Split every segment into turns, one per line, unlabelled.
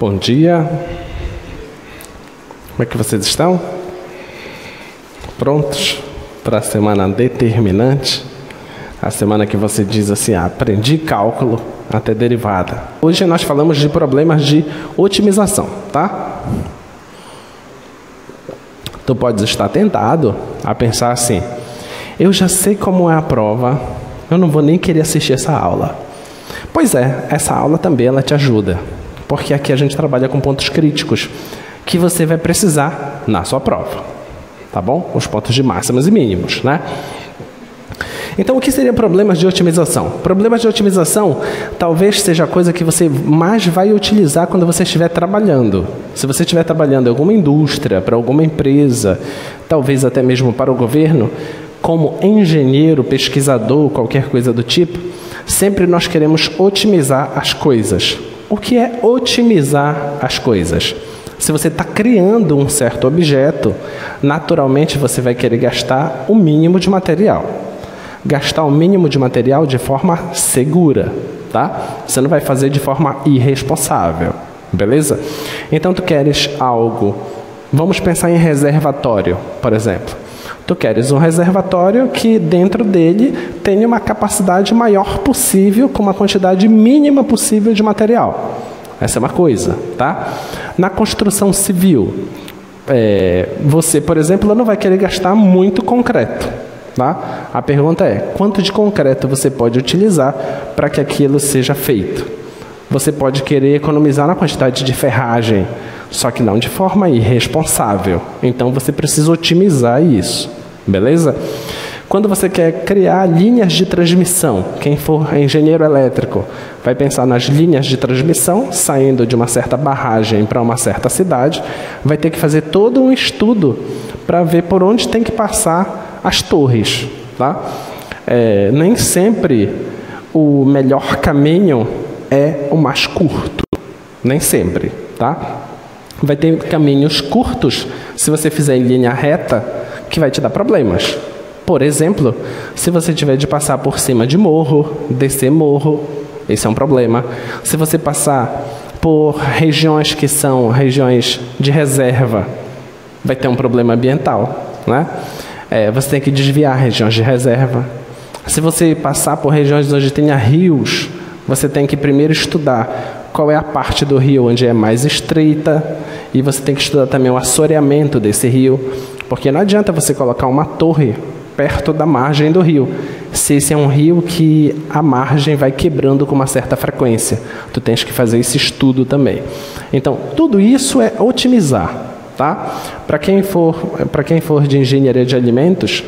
Bom dia. Como é que vocês estão? Prontos para a semana determinante? A semana que você diz assim, aprendi cálculo até derivada. Hoje nós falamos de problemas de otimização, tá? Tu podes estar tentado a pensar assim, eu já sei como é a prova, eu não vou nem querer assistir essa aula. Pois é, essa aula também ela te ajuda, porque aqui a gente trabalha com pontos críticos que você vai precisar na sua prova, tá bom? Os pontos de máximos e mínimos, né? Então, o que seria problemas de otimização? Problemas de otimização talvez seja a coisa que você mais vai utilizar quando você estiver trabalhando. Se você estiver trabalhando em alguma indústria, para alguma empresa, talvez até mesmo para o governo, como engenheiro, pesquisador, qualquer coisa do tipo, sempre nós queremos otimizar as coisas. O que é otimizar as coisas? Se você está criando um certo objeto, naturalmente você vai querer gastar o mínimo de material. Gastar o mínimo de material de forma segura, tá? Você não vai fazer de forma irresponsável, beleza? Então, tu queres algo... Vamos pensar em reservatório, por exemplo. Tu queres um reservatório que dentro dele tenha uma capacidade maior possível, com uma quantidade mínima possível de material. Essa é uma coisa, tá? Na construção civil, você, por exemplo, não vai querer gastar muito concreto. Tá? A pergunta é, quanto de concreto você pode utilizar para que aquilo seja feito? Você pode querer economizar na quantidade de ferragem, só que não de forma irresponsável. Então você precisa otimizar isso, beleza? Quando você quer criar linhas de transmissão, quem for engenheiro elétrico vai pensar nas linhas de transmissão, saindo de uma certa barragem para uma certa cidade, vai ter que fazer todo um estudo para ver por onde tem que passar as torres, tá? Nem sempre o melhor caminho é o mais curto, nem sempre, tá? Vai ter caminhos curtos, se você fizer em linha reta, que vai te dar problemas. Por exemplo, se você tiver de passar por cima de morro, descer morro, esse é um problema. Se você passar por regiões que são regiões de reserva, vai ter um problema ambiental, né? Você tem que desviar regiões de reserva. Se você passar por regiões onde tenha rios, você tem que primeiro estudar qual é a parte do rio onde é mais estreita, e você tem que estudar também o assoreamento desse rio, porque não adianta você colocar uma torre perto da margem do rio, se esse é um rio que a margem vai quebrando com uma certa frequência. Tu tens que fazer esse estudo também. Então, tudo isso é otimizar. Tá? Para quem for de engenharia de alimentos,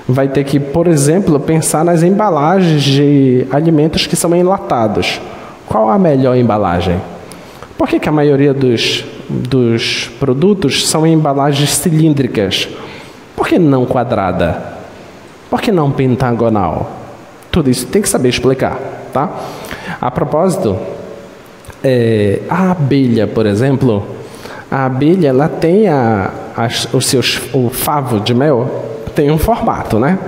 vai ter que, por exemplo, pensar nas embalagens de alimentos que são enlatados. Qual a melhor embalagem? Por que a maioria dos produtos são em embalagens cilíndricas? Por que não quadrada? Por que não pentagonal? Tudo isso tem que saber explicar, tá? A propósito, a abelha, por exemplo... A abelha, ela tem o favo de mel, tem um formato, né?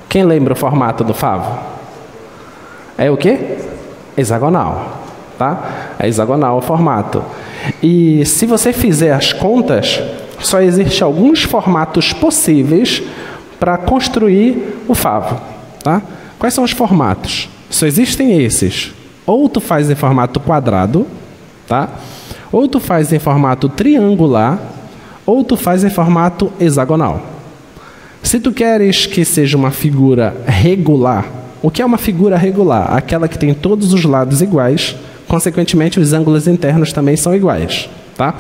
Quem lembra o formato do favo? É o quê? Hexagonal, tá? É hexagonal o formato. E se você fizer as contas, só existem alguns formatos possíveis para construir o favo, tá? Quais são os formatos? Só existem esses. Ou tu faz em formato quadrado, tá? Ou tu faz em formato triangular, ou tu faz em formato hexagonal. Se tu queres que seja uma figura regular, o que é uma figura regular? Aquela que tem todos os lados iguais, consequentemente os ângulos internos também são iguais, tá?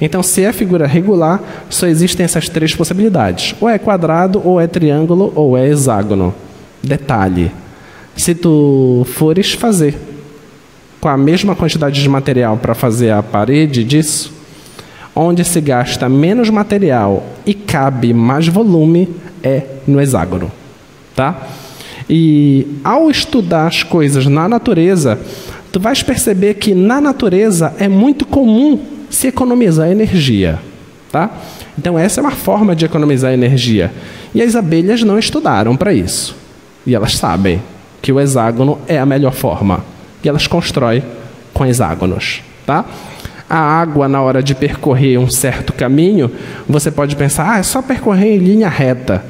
Então, se é figura regular, só existem essas três possibilidades. Ou é quadrado, ou é triângulo, ou é hexágono. Detalhe, se tu fores fazer com a mesma quantidade de material para fazer a parede disso, onde se gasta menos material e cabe mais volume é no hexágono, tá? E ao estudar as coisas na natureza, tu vais perceber que na natureza é muito comum se economizar energia, tá? Então essa é uma forma de economizar energia. E as abelhas não estudaram para isso. E elas sabem que o hexágono é a melhor forma. E elas constroem com hexágonos, tá? a água na hora de percorrer um certo caminho, você pode pensar, é só percorrer em linha reta.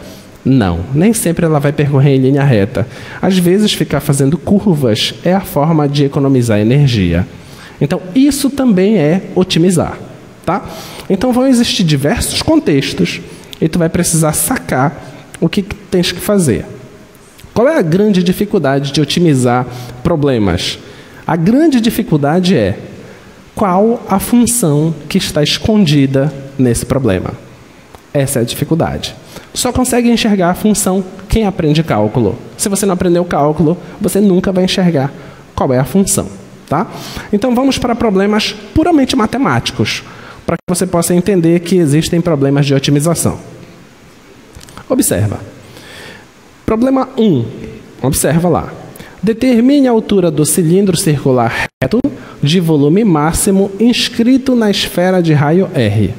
Não, nem sempre ela vai percorrer em linha reta. Às vezes, ficar fazendo curvas é a forma de economizar energia. Então, isso também é otimizar, tá? Então, vão existir diversos contextos e tu vai precisar sacar o que tens que fazer. Qual é a grande dificuldade de otimizar problemas? A grande dificuldade é qual a função que está escondida nesse problema. Essa é a dificuldade. Só consegue enxergar a função quem aprende cálculo. Se você não aprendeu cálculo, você nunca vai enxergar qual é a função, tá? Então vamos para problemas puramente matemáticos, para que você possa entender que existem problemas de otimização. Observa. Problema 1. Observa lá. Determine a altura do cilindro circular reto de volume máximo inscrito na esfera de raio R.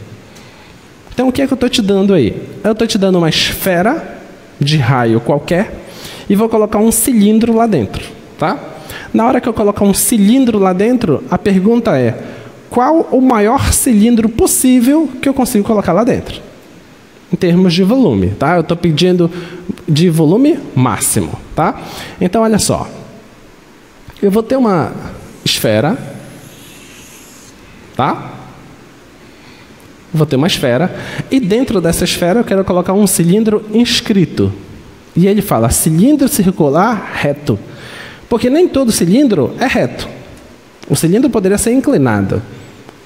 Então, o que é que eu estou te dando aí? Eu estou te dando uma esfera de raio qualquer e vou colocar um cilindro lá dentro, tá? Na hora que eu colocar um cilindro lá dentro, a pergunta é: qual o maior cilindro possível que eu consigo colocar lá dentro? Em termos de volume, tá? Eu estou pedindo de volume máximo, tá? Então, olha só. Eu vou ter uma esfera, tá? Vou ter uma esfera, e dentro dessa esfera eu quero colocar um cilindro inscrito. E ele fala cilindro circular reto. Porque nem todo cilindro é reto. O cilindro poderia ser inclinado,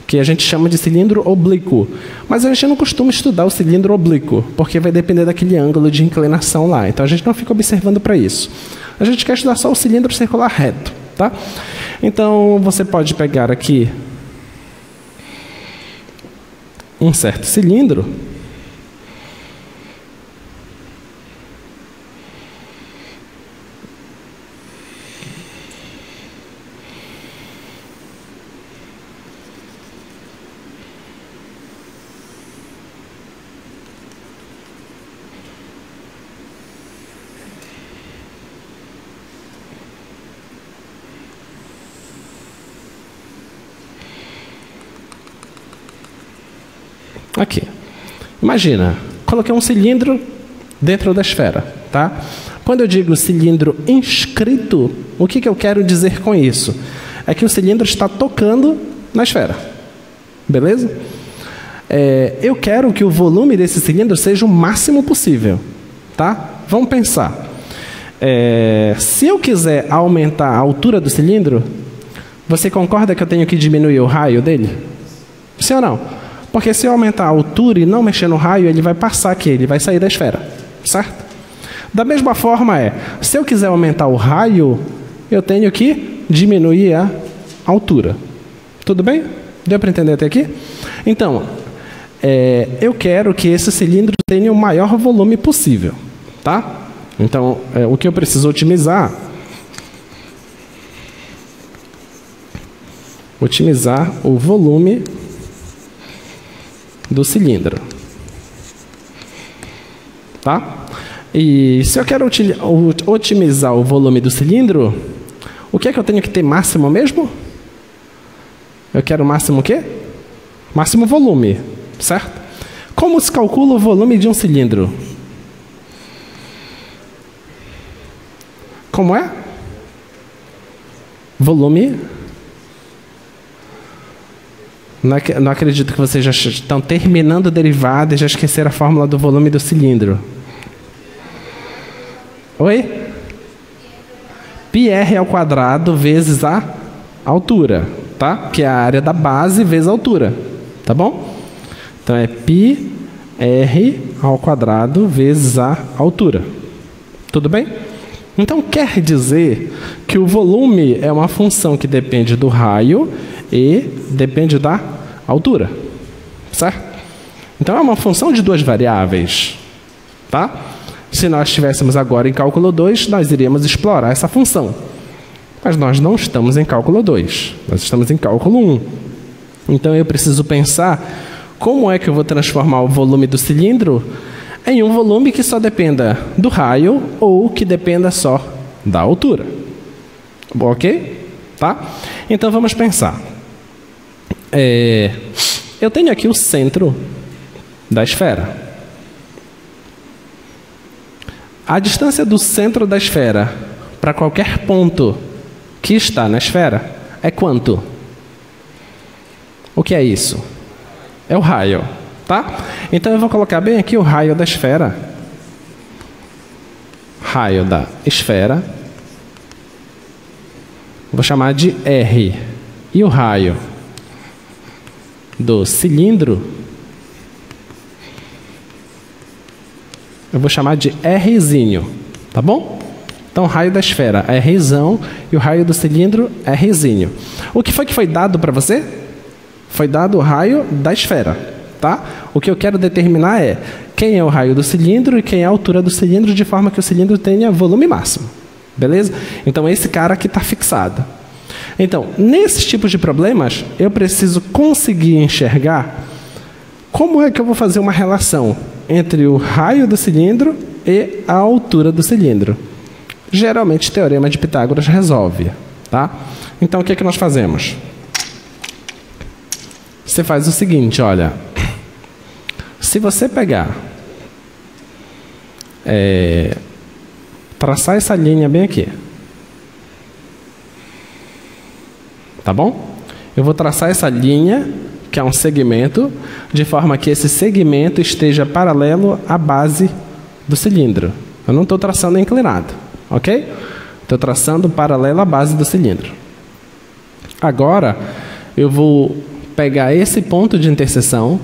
que a gente chama de cilindro oblíquo. Mas a gente não costuma estudar o cilindro oblíquo, porque vai depender daquele ângulo de inclinação lá. Então a gente não fica observando para isso. A gente quer estudar só o cilindro circular reto, tá? Então você pode pegar aqui um certo cilindro, aqui. Imagina, coloquei um cilindro dentro da esfera, tá? Quando eu digo cilindro inscrito, o que eu quero dizer com isso? É que o cilindro está tocando na esfera, beleza? Eu quero que o volume desse cilindro seja o máximo possível, tá? Vamos pensar. Se eu quiser aumentar a altura do cilindro, você concorda que eu tenho que diminuir o raio dele? Sim ou não? Porque se eu aumentar a altura e não mexer no raio, ele vai passar aqui, ele vai sair da esfera, certo? Da mesma forma se eu quiser aumentar o raio, eu tenho que diminuir a altura. Tudo bem? Deu para entender até aqui? Então, eu quero que esse cilindro tenha o maior volume possível, tá? Então, o que eu preciso otimizar o volume do cilindro, tá? E se eu quero otimizar o volume do cilindro, o que é que eu tenho que ter máximo mesmo? Eu quero máximo o quê? Máximo volume, certo? Como se calcula o volume de um cilindro? Como é? Volume. Não acredito que vocês já estão terminando o derivado e já esqueceram a fórmula do volume do cilindro. Oi? πr ao quadrado vezes a altura, tá? Que é a área da base vezes a altura, tá bom? Então é πr ao quadrado vezes a altura. Tudo bem? Então quer dizer que o volume é uma função que depende do raio e depende da altura, certo? Então é uma função de duas variáveis, tá? Se nós estivéssemos agora em cálculo 2, nós iríamos explorar essa função. Mas nós não estamos em cálculo 2, nós estamos em cálculo 1. Então eu preciso pensar como é que eu vou transformar o volume do cilindro em um volume que só dependa do raio ou que dependa só da altura. Ok? Tá? Então vamos pensar. Eu tenho aqui o centro da esfera. A distância do centro da esfera para qualquer ponto que está na esfera é quanto? O que é isso? É o raio, tá? Então eu vou colocar bem aqui o raio da esfera. Raio da esfera. Vou chamar de R. E o raio do cilindro, eu vou chamar de Rzinho, tá bom? Então, o raio da esfera é Rzão e o raio do cilindro é Rzinho. O que foi dado para você? Foi dado o raio da esfera, tá? O que eu quero determinar é quem é o raio do cilindro e quem é a altura do cilindro, de forma que o cilindro tenha volume máximo. Beleza? Então, esse cara aqui está fixado. Então, nesses tipos de problemas, eu preciso conseguir enxergar como é que eu vou fazer uma relação entre o raio do cilindro e a altura do cilindro. Geralmente, o teorema de Pitágoras resolve, tá? Então, o que é que nós fazemos? Você faz o seguinte, olha. Se você pegar, traçar essa linha bem aqui, tá bom? Eu vou traçar essa linha, que é um segmento, de forma que esse segmento esteja paralelo à base do cilindro. Eu não estou traçando inclinado, ok? Estou traçando paralelo à base do cilindro. Agora, eu vou pegar esse ponto de interseção,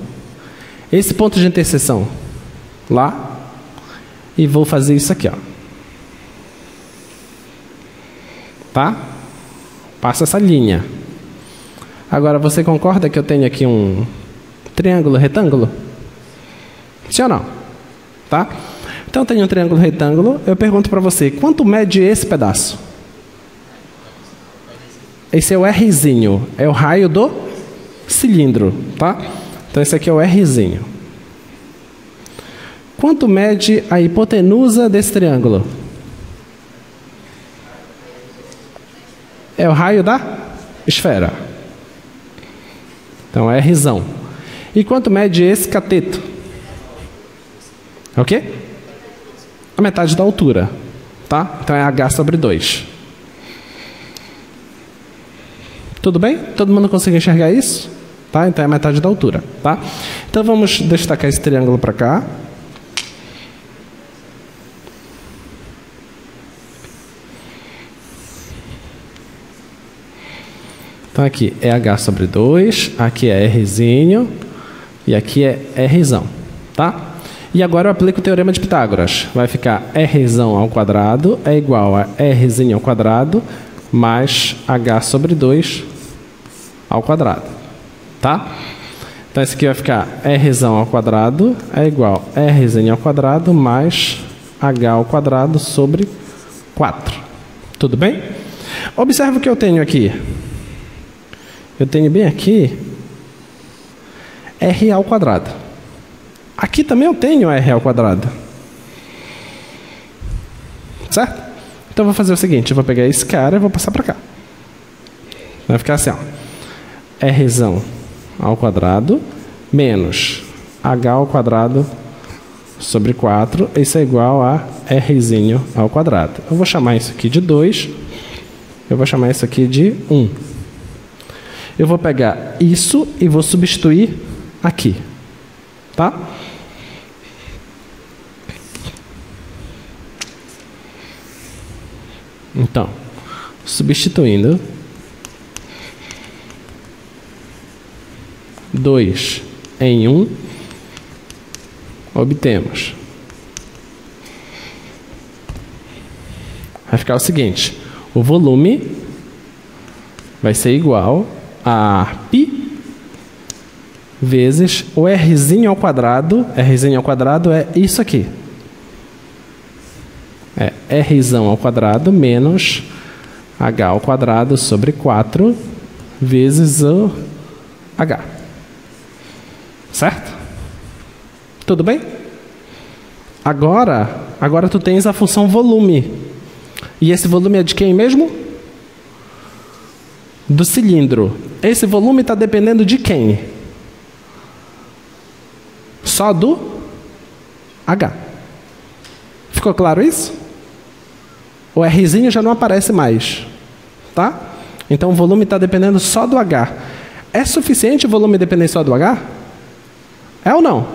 lá, e vou fazer isso aqui, ó. Tá? Passa essa linha. Agora, você concorda que eu tenho aqui um triângulo retângulo? Sim ou não? Tá? Então, eu tenho um triângulo retângulo. Eu pergunto para você, quanto mede esse pedaço? Esse é o Rzinho. É o raio do cilindro, tá? Então, esse aqui é o Rzinho. Quanto mede a hipotenusa desse triângulo? É o raio da esfera. Então, é Rzão. E quanto mede esse cateto? É o quê? A metade da altura. Tá? Então, é H sobre 2. Tudo bem? Todo mundo consegue enxergar isso? Tá? Então, é a metade da altura. Tá? Então, vamos destacar esse triângulo para cá. Então, aqui é H sobre 2, aqui é Rzinho e aqui é Rzão, tá? E agora eu aplico o teorema de Pitágoras. Vai ficar Rzão ao quadrado é igual a Rzinho ao quadrado mais H sobre 2 ao quadrado, tá? Então, esse aqui vai ficar Rzão ao quadrado é igual a Rzinho ao quadrado mais H ao quadrado sobre 4. Tudo bem? Observe o que eu tenho aqui. Eu tenho bem aqui R ao quadrado. Aqui também eu tenho R ao quadrado. Certo? Então eu vou fazer o seguinte, eu vou pegar esse cara e vou passar para cá. Vai ficar assim, ó. Rzão ao quadrado menos H ao quadrado sobre 4. Isso é igual a Rzinho ao quadrado. Eu vou chamar isso aqui de 2. Eu vou chamar isso aqui de 1. Eu vou pegar isso e vou substituir aqui, tá? Então, substituindo 2 em 1, obtemos. Vai ficar o seguinte, o volume vai ser igual a π vezes o Rzinho ao quadrado. Rzinho ao quadrado é isso aqui. É Rzão ao quadrado menos H ao quadrado sobre 4 vezes o H. Certo? Tudo bem? Agora tu tens a função volume. E esse volume é de quem mesmo? Do cilindro. esse volume está dependendo de quem? Só do H. Ficou claro isso? O Rzinho já não aparece mais, tá? Então o volume está dependendo só do H. É suficiente o volume depender só do H? É ou não?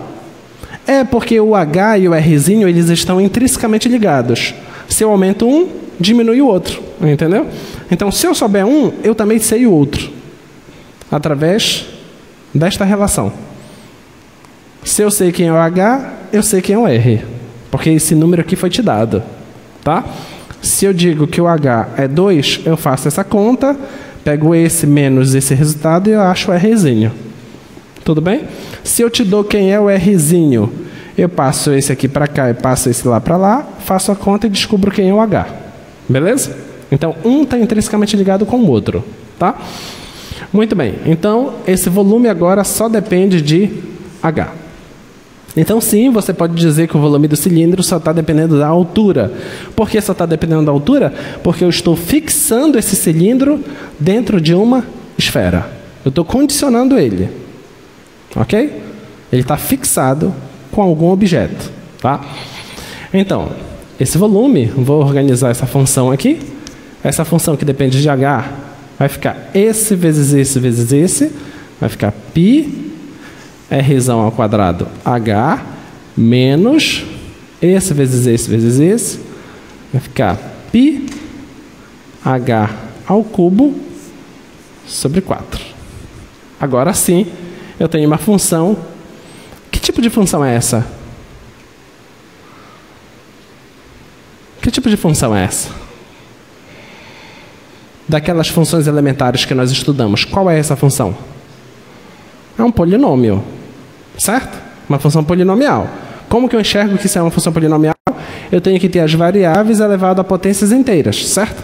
É porque o H e o Rzinho eles estão intrinsecamente ligados. Se eu aumento um, diminui o outro, entendeu? Então se eu souber um, eu também sei o outro, através desta relação. Se eu sei quem é o H, eu sei quem é o R, porque esse número aqui foi te dado, tá? Se eu digo que o H é 2, eu faço essa conta, pego esse menos esse resultado e eu acho o Rzinho. Tudo bem? Se eu te dou quem é o Rzinho, eu passo esse aqui para cá e passo esse lá para lá, faço a conta e descubro quem é o H. Beleza? Então, um está intrinsecamente ligado com o outro, tá? Muito bem. Então, esse volume agora só depende de H. Então, sim, você pode dizer que o volume do cilindro só está dependendo da altura. Por que só está dependendo da altura? Porque eu estou fixando esse cilindro dentro de uma esfera. Eu estou condicionando ele. Ok? Ele está fixado com algum objeto. Tá? Então, esse volume, vou organizar essa função aqui. Essa função que depende de H vai ficar esse vezes esse vezes esse. Vai ficar π R ao quadrado H menos esse vezes esse vezes esse. Vai ficar π H ao cubo sobre 4. Agora sim, eu tenho uma função. Que tipo de função é essa? Que tipo de função é essa? Daquelas funções elementares que nós estudamos, qual é essa função? É um polinômio, certo? Uma função polinomial. Como que eu enxergo que isso é uma função polinomial? Eu tenho que ter as variáveis elevado a potências inteiras, certo?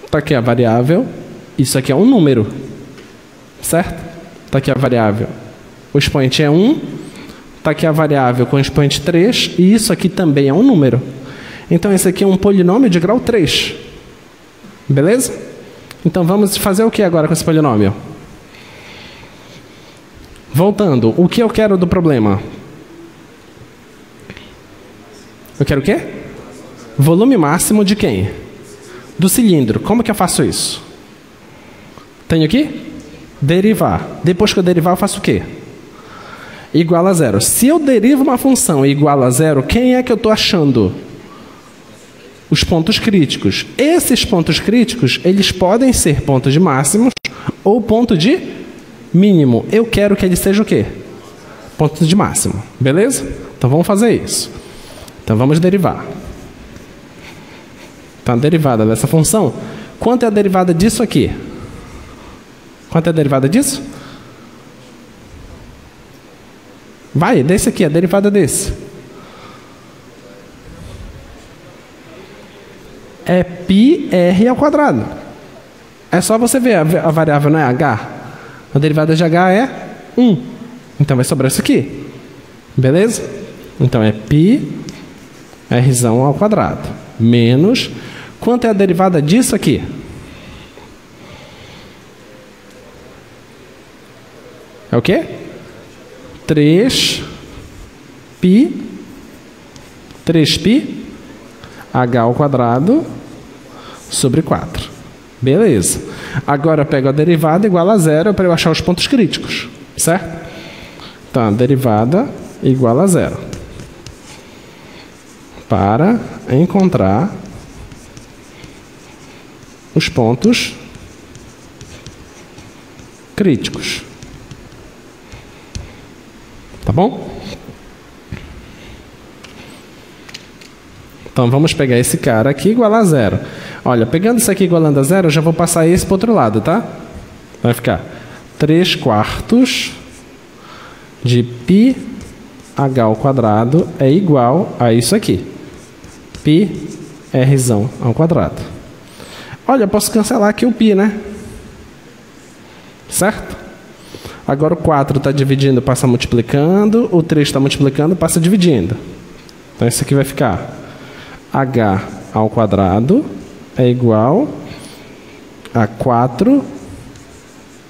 Está aqui a variável, isso aqui é um número, certo? Está aqui a variável, o expoente é 1, está aqui a variável com o expoente 3, e isso aqui também é um número. Então esse aqui é um polinômio de grau 3. Beleza? Então vamos fazer o que agora com esse polinômio? Voltando, o que eu quero do problema? Eu quero o quê? Volume máximo de quem? Do cilindro. Como que eu faço isso? Tenho que derivar. Depois que eu derivar, eu faço o quê? Igual a zero. Se eu derivo uma função igual a zero, quem é que eu estou achando? Os pontos críticos. Esses pontos críticos, eles podem ser pontos de máximos ou ponto de mínimo. Eu quero que ele seja o quê? Ponto de máximo. Beleza? Então vamos fazer isso. Então vamos derivar. Então a derivada dessa função. Quanto é a derivada disso aqui? Quanto é a derivada disso? Vai, desse aqui, a derivada desse. É πr ao quadrado. É só você ver, a variável não é h. A derivada de h é 1. Então vai sobrar isso aqui. Beleza? Então é π r ao quadrado. Menos. Quanto é a derivada disso aqui? É o quê? 3π h ao quadrado sobre 4. Beleza. Agora eu pego a derivada igual a zero para eu achar os pontos críticos. Certo? Então, a derivada igual a zero. Para encontrar os pontos críticos. Tá bom? Então, vamos pegar esse cara aqui igual a zero. Olha, pegando isso aqui igualando a zero, eu já vou passar esse para o outro lado, tá? Vai ficar 3/4 de π h ao quadrado é igual a isso aqui. π r ao quadrado. Olha, eu posso cancelar aqui o π, né? Certo? Agora o 4 está dividindo, passa multiplicando. O 3 está multiplicando, passa dividindo. Então isso aqui vai ficar h ao quadrado é igual a 4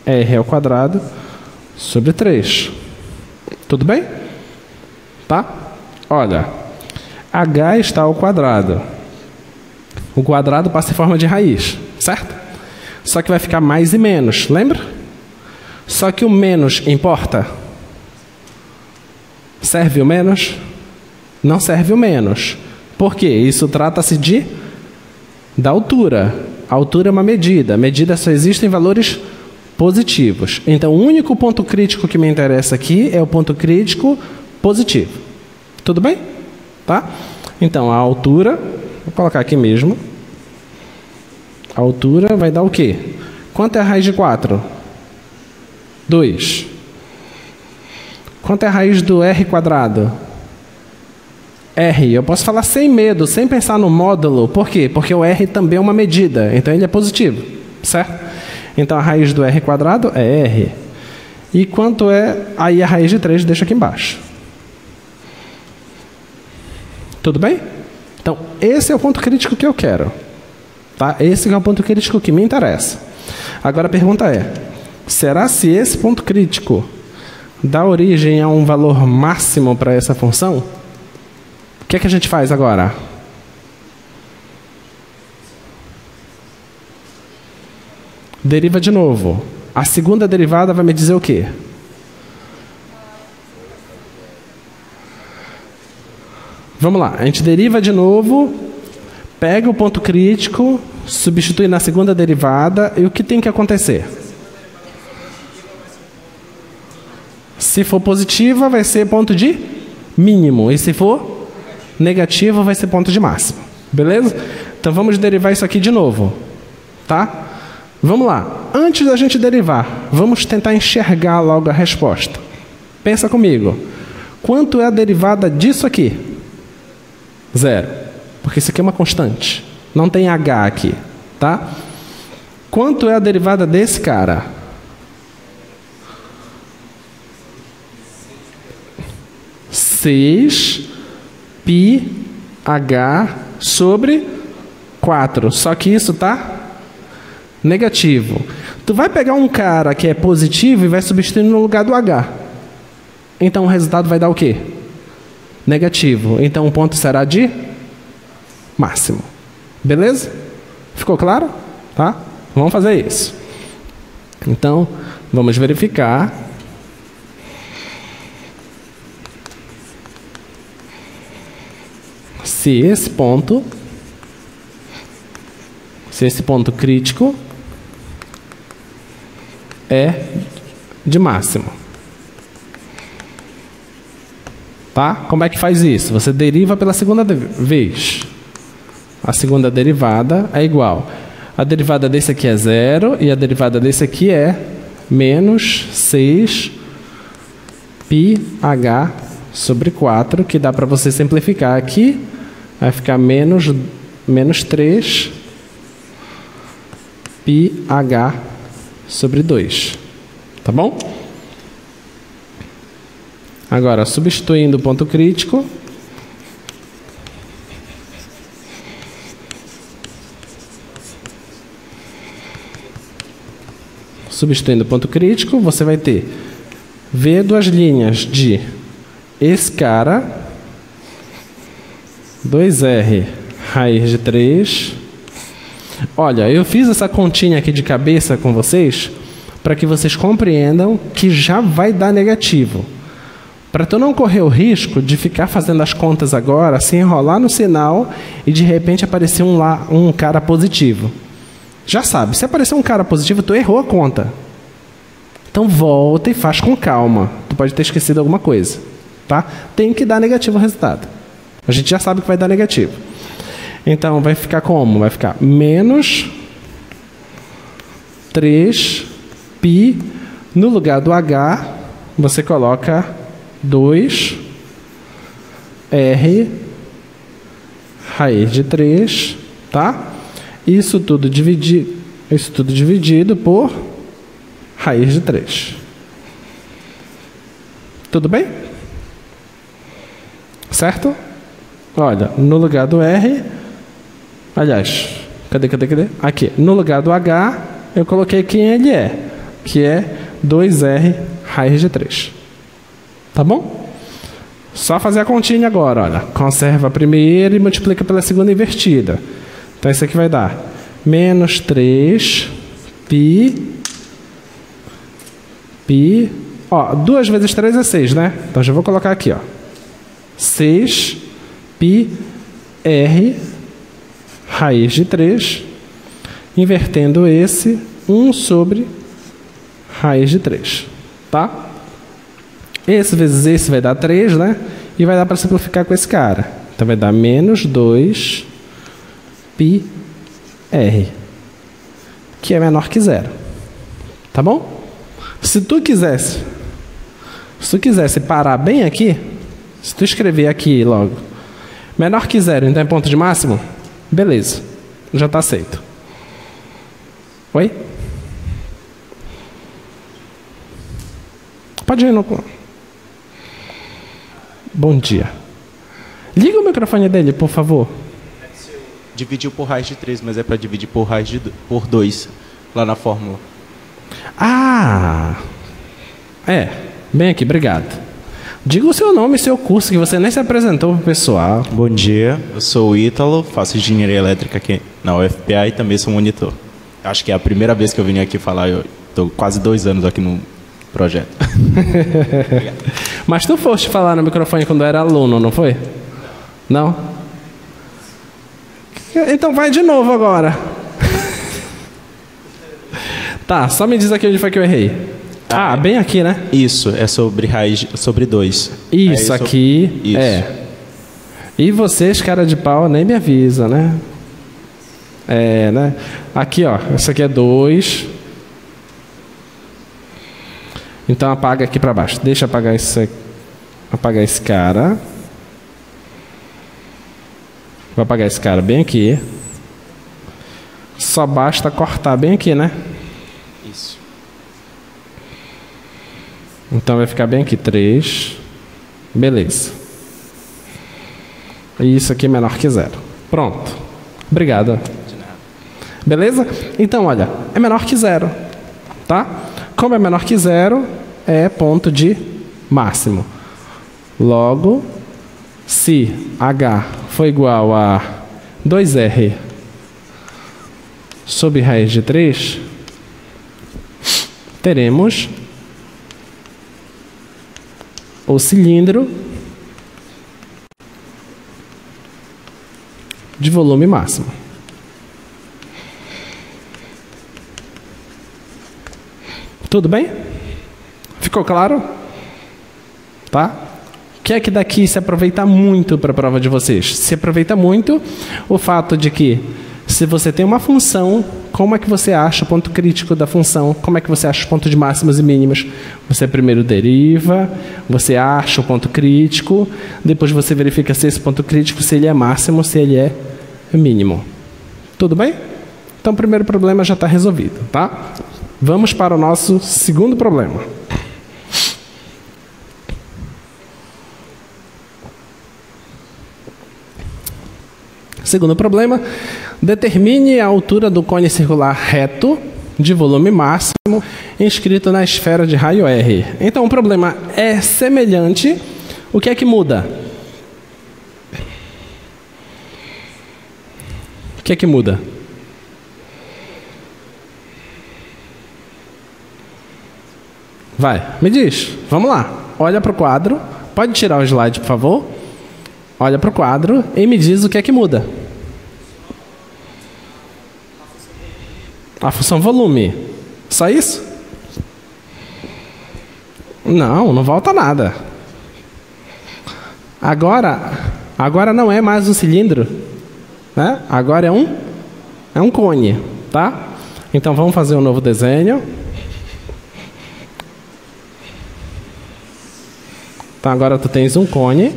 r ao quadrado sobre 3. Tudo bem? Tá? Olha, h está ao quadrado. O quadrado passa em forma de raiz, certo? Só que vai ficar mais e menos, lembra? Só que o menos importa? Serve o menos? Não serve o menos. Por quê? Isso trata-se da altura. A altura é uma medida. Medida só existe em valores positivos. Então, o único ponto crítico que me interessa aqui é o ponto crítico positivo. Tudo bem? Tá? Então, a altura, vou colocar aqui mesmo. A altura vai dar o quê? Quanto é a raiz de 4? 2. Quanto é a raiz do r quadrado? R. Eu posso falar sem medo, sem pensar no módulo. Por quê? Porque o r também é uma medida. Então, ele é positivo. Certo? Então, a raiz do r quadrado é r. E quanto é... Aí, a raiz de 3 deixa aqui embaixo. Tudo bem? Então, esse é o ponto crítico que eu quero. Tá? Esse é o ponto crítico que me interessa. Agora a pergunta é, será se esse ponto crítico dá origem a um valor máximo para essa função? O que é que a gente faz agora? Deriva de novo. A segunda derivada vai me dizer o quê? Vamos lá, a gente deriva de novo, pega o ponto crítico, substitui na segunda derivada, e o que tem que acontecer? Se for positiva, vai ser ponto de mínimo, e se for negativo, vai ser ponto de máximo. Beleza? Então vamos derivar isso aqui de novo. Tá? Vamos lá. Antes da gente derivar, vamos tentar enxergar logo a resposta. Pensa comigo. Quanto é a derivada disso aqui? 0. Porque isso aqui é uma constante. Não tem h aqui. Tá? Quanto é a derivada desse cara? 6 πh sobre 4. Só que isso tá negativo. Tu vai pegar um cara que é positivo e vai substituir no lugar do h. Então o resultado vai dar o quê? Negativo. Então o ponto será de máximo. Beleza? Ficou claro? Tá? Vamos fazer isso. Então, vamos verificar. Se esse ponto crítico é de máximo. Tá? Como é que faz isso? Você deriva pela segunda vez. A segunda derivada é igual. A derivada desse aqui é 0 e a derivada desse aqui é menos 6 πh sobre 4, que dá para você simplificar aqui. Vai ficar menos 3 πh sobre 2. Tá bom? Agora, substituindo o ponto crítico, você vai ter V duas linhas de esse cara, 2R raiz de 3. Olha, eu fiz essa continha aqui de cabeça com vocês para que vocês compreendam que já vai dar negativo. Para tu não correr o risco de ficar fazendo as contas agora, se enrolar no sinal e de repente aparecer um cara positivo. Já sabe, se aparecer um cara positivo, tu errou a conta. Então volta e faz com calma. Tu pode ter esquecido alguma coisa. Tá? Tem que dar negativo o resultado. A gente já sabe que vai dar negativo. Então vai ficar como? Vai ficar menos 3 π. No lugar do H, você coloca 2R raiz de 3, tá? Isso tudo dividido por raiz de 3. Tudo bem? Certo? Olha, no lugar do R, aliás, cadê? Aqui, no lugar do H, eu coloquei quem ele é. que é 2R raiz de 3. Tá bom? Só fazer a continha agora, olha. Conserva a primeira e multiplica pela segunda invertida. Então isso aqui vai dar menos 3 pi. Ó, 2 vezes 3 é 6, né? Então já vou colocar aqui, ó. 6 pi r raiz de 3, invertendo esse 1 sobre raiz de 3, tá? Esse vezes esse vai dar 3, né? E vai dar para simplificar com esse cara. Então vai dar menos 2 pi r, que é menor que 0. Tá bom? Se tu quisesse parar bem aqui, se tu escrever aqui logo, menor que 0, então é ponto de máximo, beleza, já está aceito. Oi? Pode ir no... Bom dia. Liga o microfone dele, por favor.
Dividiu por raiz de 3, mas é para dividir por 2, lá na fórmula.
Ah! É, bem aqui, obrigado. Diga o seu nome e seu curso, que você nem se apresentou pro pessoal.
Bom dia, eu sou o Ítalo, faço engenharia elétrica aqui na UFPA e também sou monitor. Acho que é a primeira vez que eu vim aqui falar, eu estou quase 2 anos aqui no projeto.
Mas tu foste falar no microfone quando era aluno, não foi? Não? Então vai de novo agora. Tá, só me diz aqui onde foi que eu errei. Ah, bem aqui, né?
Isso, é sobre raiz, sobre 2.
Isso aqui,
isso.
É. E vocês, cara de pau, nem me avisa, né? É, né? Aqui, ó, isso aqui é 2. Então apaga aqui para baixo. Deixa apagar apagar esse cara. Vou apagar esse cara bem aqui. Só basta cortar bem aqui, né?
Isso.
Então vai ficar bem aqui, 3. Beleza. E isso aqui é menor que 0. Pronto. Obrigado.
De nada.
Beleza? Então, olha, é menor que 0. Tá? Como é menor que 0, é ponto de máximo. Logo, se H for igual a 2R sobre raiz de 3, teremos o cilindro de volume máximo. Tudo bem? Ficou claro? Tá? O que é que daqui se aproveita muito para a prova de vocês? Se aproveita muito o fato de que, se você tem uma função, como é que você acha o ponto crítico da função? Como é que você acha os pontos de máximos e mínimos? Você primeiro deriva, você acha o ponto crítico, depois você verifica se esse ponto crítico, se ele é máximo, se ele é mínimo. Tudo bem? Então o primeiro problema já está resolvido, tá? Vamos para o nosso segundo problema. Segundo problema, determine a altura do cone circular reto de volume máximo inscrito na esfera de raio R. Então o problema é semelhante. O que é que muda? O que é que muda? Vai, me diz. Vamos lá. Olha para o quadro. Pode tirar o slide, por favor. Olha para o quadro e me diz o que é que muda. A função volume. Só isso? Não, não volta nada. Agora não é mais um cilindro, né? Agora é um cone, tá? Então vamos fazer um novo desenho. Então agora tu tens um cone.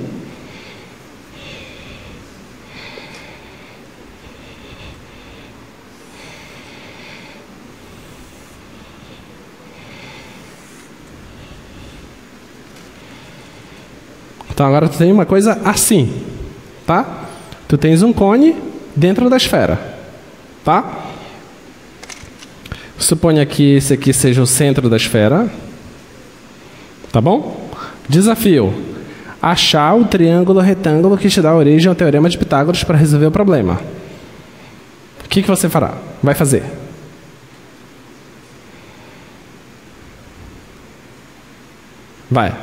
Então agora tu tem uma coisa assim, tá? Tu tens um cone dentro da esfera, tá? Suponha que esse aqui seja o centro da esfera. Tá bom? Desafio: achar o triângulo retângulo que te dá origem ao teorema de Pitágoras para resolver o problema. O que você fará? Vai fazer? Vai.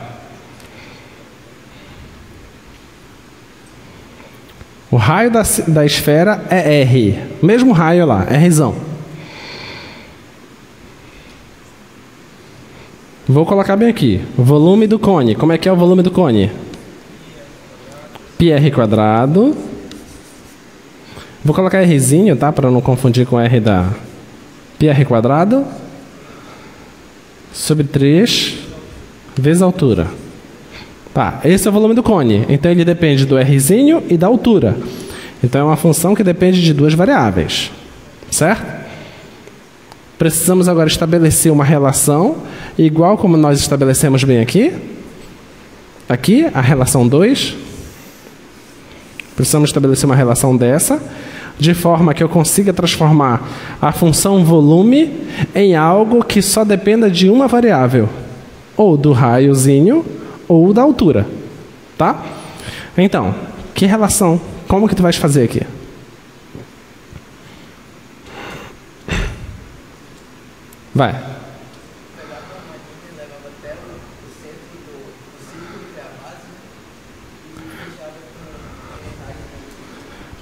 O raio da esfera é R. Mesmo raio lá, Rzão. Vou colocar bem aqui. Volume do cone. Como é que é o volume do cone? πr². Vou colocar Rzinho, tá? Para não confundir com R da πr² sobre 3 vezes a altura. Tá, esse é o volume do cone. Então ele depende do Rzinho e da altura. Então é uma função que depende de duas variáveis. Certo? Precisamos agora estabelecer uma relação, igual como nós estabelecemos bem aqui. Aqui, a relação 2. Precisamos estabelecer uma relação dessa, de forma que eu consiga transformar a função volume em algo que só dependa de uma variável. Ou do raiozinho, ou da altura. Tá? Então, que relação? Como que tu vais fazer aqui? Vai.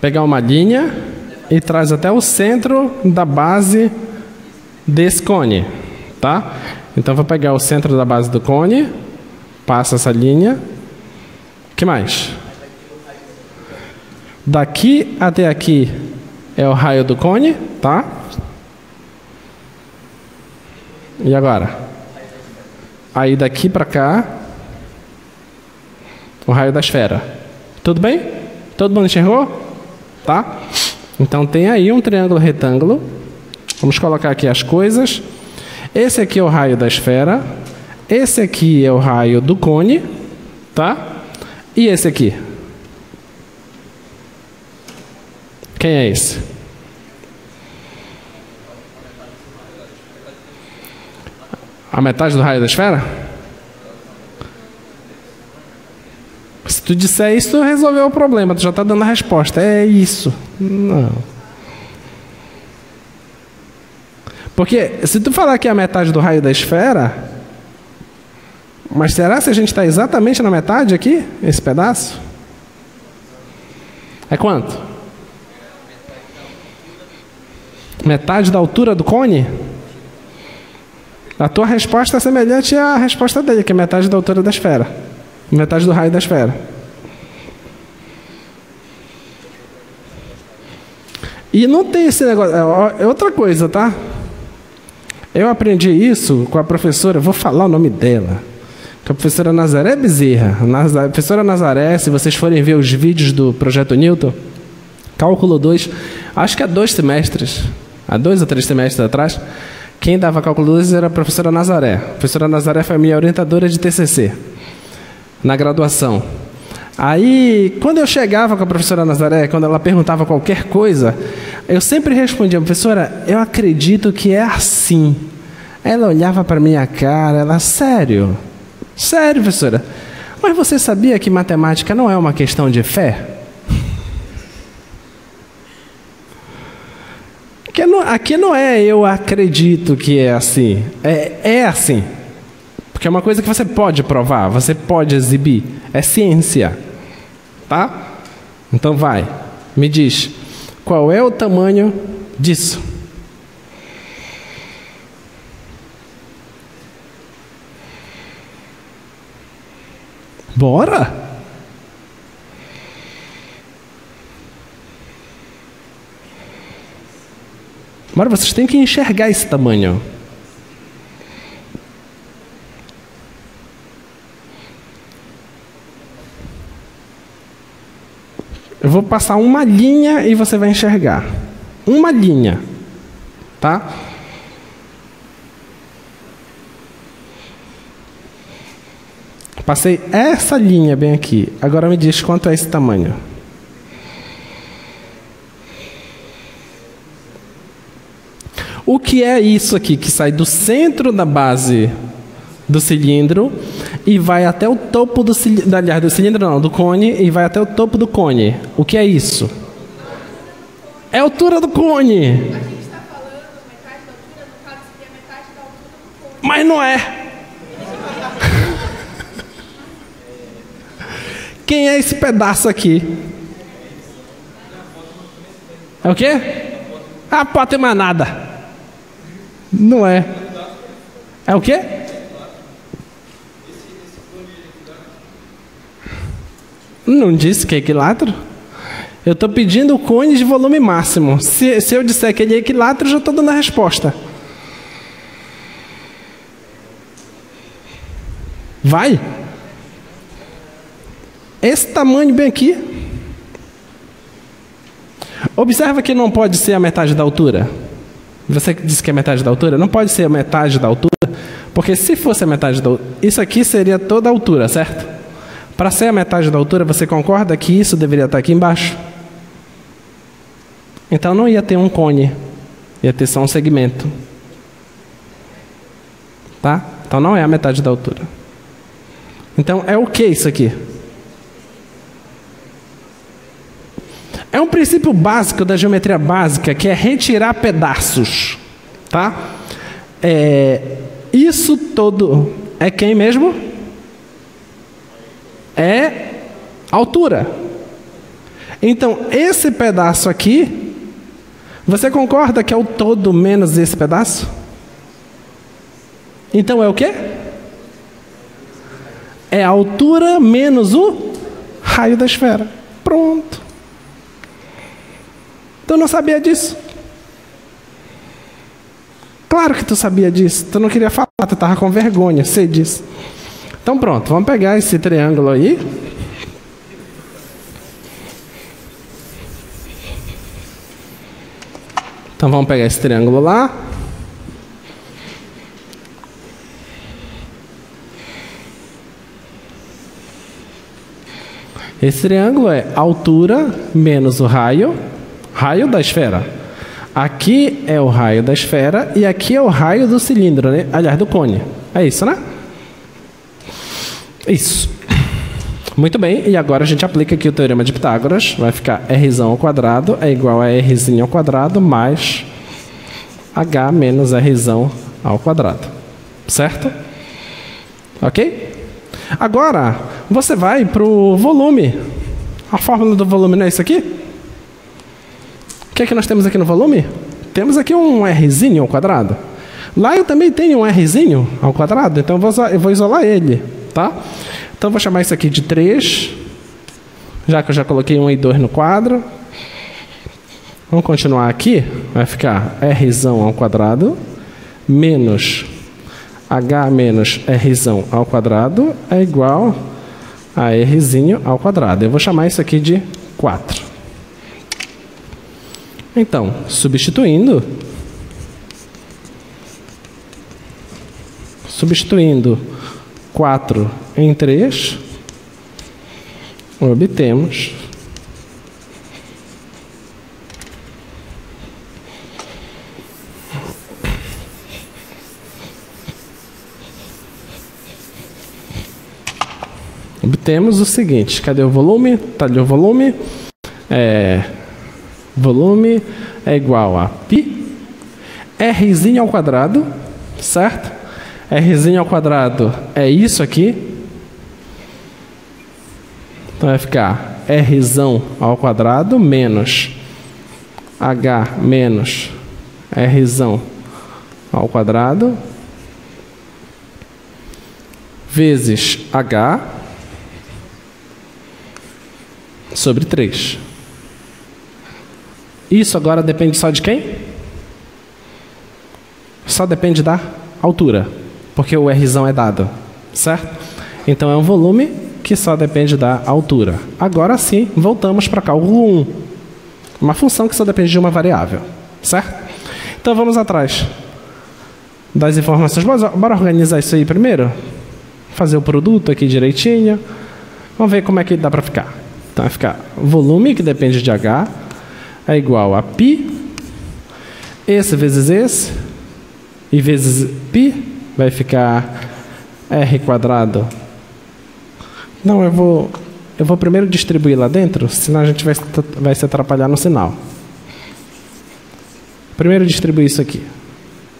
Pegar uma linha e traz até o centro da base desse cone, tá? Então vou pegar o centro da base do cone, passa essa linha. O que mais? Daqui até aqui é o raio do cone, tá? E agora? Aí daqui para cá, o raio da esfera. Tudo bem? Todo mundo enxergou? Tá? Então tem aí um triângulo retângulo. Vamos colocar aqui as coisas. Esse aqui é o raio da esfera. Esse aqui é o raio do cone. Tá? E esse aqui? Quem é esse? A metade do raio da esfera? Se tu disser isso, tu resolveu o problema. Tu já está dando a resposta. É isso. Não. Porque se tu falar que é a metade do raio da esfera, mas será que a gente está exatamente na metade aqui? Esse pedaço? É quanto? Metade da altura do cone? A tua resposta é semelhante à resposta dele, que é metade da altura da esfera. Metade do raio da esfera. E não tem esse negócio. É outra coisa, tá? Eu aprendi isso com a professora, vou falar o nome dela. Com a professora Nazaré Bezerra. Professora Nazaré, se vocês forem ver os vídeos do Projeto Newton, Cálculo 2, acho que há 2 semestres, há 2 ou 3 semestres atrás, quem dava Cálculo 2 era a professora Nazaré. A professora Nazaré foi a minha orientadora de TCC, na graduação. Aí, quando eu chegava com a professora Nazaré, quando ela perguntava qualquer coisa, eu sempre respondia: professora, eu acredito que é assim. Ela olhava para minha cara, ela: sério? Sério, professora? Mas você sabia que matemática não é uma questão de fé? Aqui não é eu acredito que é assim. É assim. Porque é uma coisa que você pode provar, você pode exibir. É ciência. Tá? Então vai. Me diz, qual é o tamanho disso? Bora? Agora vocês têm que enxergar esse tamanho. Eu vou passar uma linha e você vai enxergar. Uma linha. Tá? Passei essa linha bem aqui. Agora me diz quanto é esse tamanho. O que é isso aqui que sai do centro da base do cilindro e vai até o topo do cilindro, aliás, do cilindro não, do cone, e vai até o topo do cone? O que é isso? É a altura do cone.
A gente está falando metade da altura, no caso seria metade da altura do cone.
Mas não é. Quem é esse pedaço aqui? É o quê? Ah, pode ter mais nada. Não é. É o quê? Não disse que é equilátero? Eu estou pedindo o cone de volume máximo. Se eu disser que ele é equilátero, eu já estou dando a resposta. Vai? Esse tamanho bem aqui. Observa que não pode ser a metade da altura. Você que disse que é metade da altura? Não pode ser a metade da altura, porque se fosse a metade da altura, isso aqui seria toda a altura, certo? Para ser a metade da altura, você concorda que isso deveria estar aqui embaixo? Então não ia ter um cone, ia ter só um segmento. Tá? Então não é a metade da altura. Então é o que isso aqui? É um princípio básico da geometria básica, que é retirar pedaços, tá? Isso todo é quem mesmo? É altura. Então, esse pedaço aqui, você concorda que é o todo menos esse pedaço? Então é o quê? É a altura menos o raio da esfera. Pronto. Tu não sabia disso? Claro que tu sabia disso. Tu não queria falar, tu estava com vergonha, sei disso. Então pronto, vamos pegar esse triângulo aí. Então vamos pegar esse triângulo lá. Esse triângulo é altura menos o raio da esfera. Aqui é o raio da esfera e aqui é o raio do cilindro, né? Aliás, do cone. É isso, né? Isso. Muito bem, e agora a gente aplica aqui o teorema de Pitágoras. Vai ficar r ao quadrado é igual a r ao quadrado mais h menos r ao quadrado. Certo? Ok? Agora, você vai para o volume. A fórmula do volume não é isso aqui? O que é que nós temos aqui no volume? Temos aqui um rzinho ao quadrado. Lá eu também tenho um rzinho ao quadrado, então eu vou isolar ele, tá? Então eu vou chamar isso aqui de 3, já que eu já coloquei 1 e 2 no quadro. Vamos continuar aqui, vai ficar r ao quadrado menos h menos r ao quadrado é igual a r ao quadrado. Eu vou chamar isso aqui de 4. Então, substituindo 4 em 3, obtemos o seguinte. Cadê o volume? Está ali o volume. Volume é igual a π r ao quadrado, certo? R ao quadrado é isso aqui. Então vai ficar R ao quadrado menos H menos R ao quadrado vezes H sobre 3. Isso agora depende só de quem? Só depende da altura, porque o R é dado, certo? Então é um volume que só depende da altura. Agora sim, voltamos para cálculo 1. Uma função que só depende de uma variável, certo? Então vamos atrás das informações. Bora organizar isso aí primeiro? Fazer o produto aqui direitinho. Vamos ver como é que dá para ficar. Então vai ficar volume, que depende de H, é igual a π esse vezes esse, e vezes π, vai ficar r quadrado. Não, eu vou primeiro distribuir lá dentro, senão a gente vai se atrapalhar no sinal. Primeiro distribuir isso aqui.